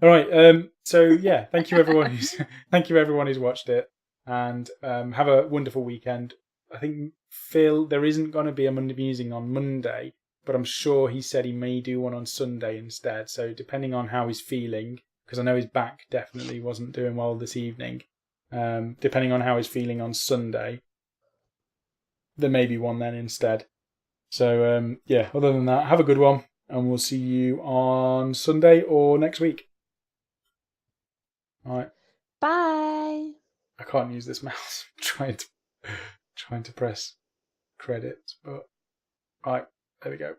All right. So yeah, thank you everyone who's watched it, and have a wonderful weekend. I think Phil, there isn't going to be a Monday Musing on Monday, but I'm sure he said he may do one on Sunday instead. So depending on how he's feeling, because I know his back definitely wasn't doing well this evening. Depending on how he's feeling on Sunday, there may be one then instead. So, yeah, other than that, have a good one, and we'll see you on Sunday or next week. All right. Bye. I can't use this mouse. I'm trying to press credits, but all right, there we go.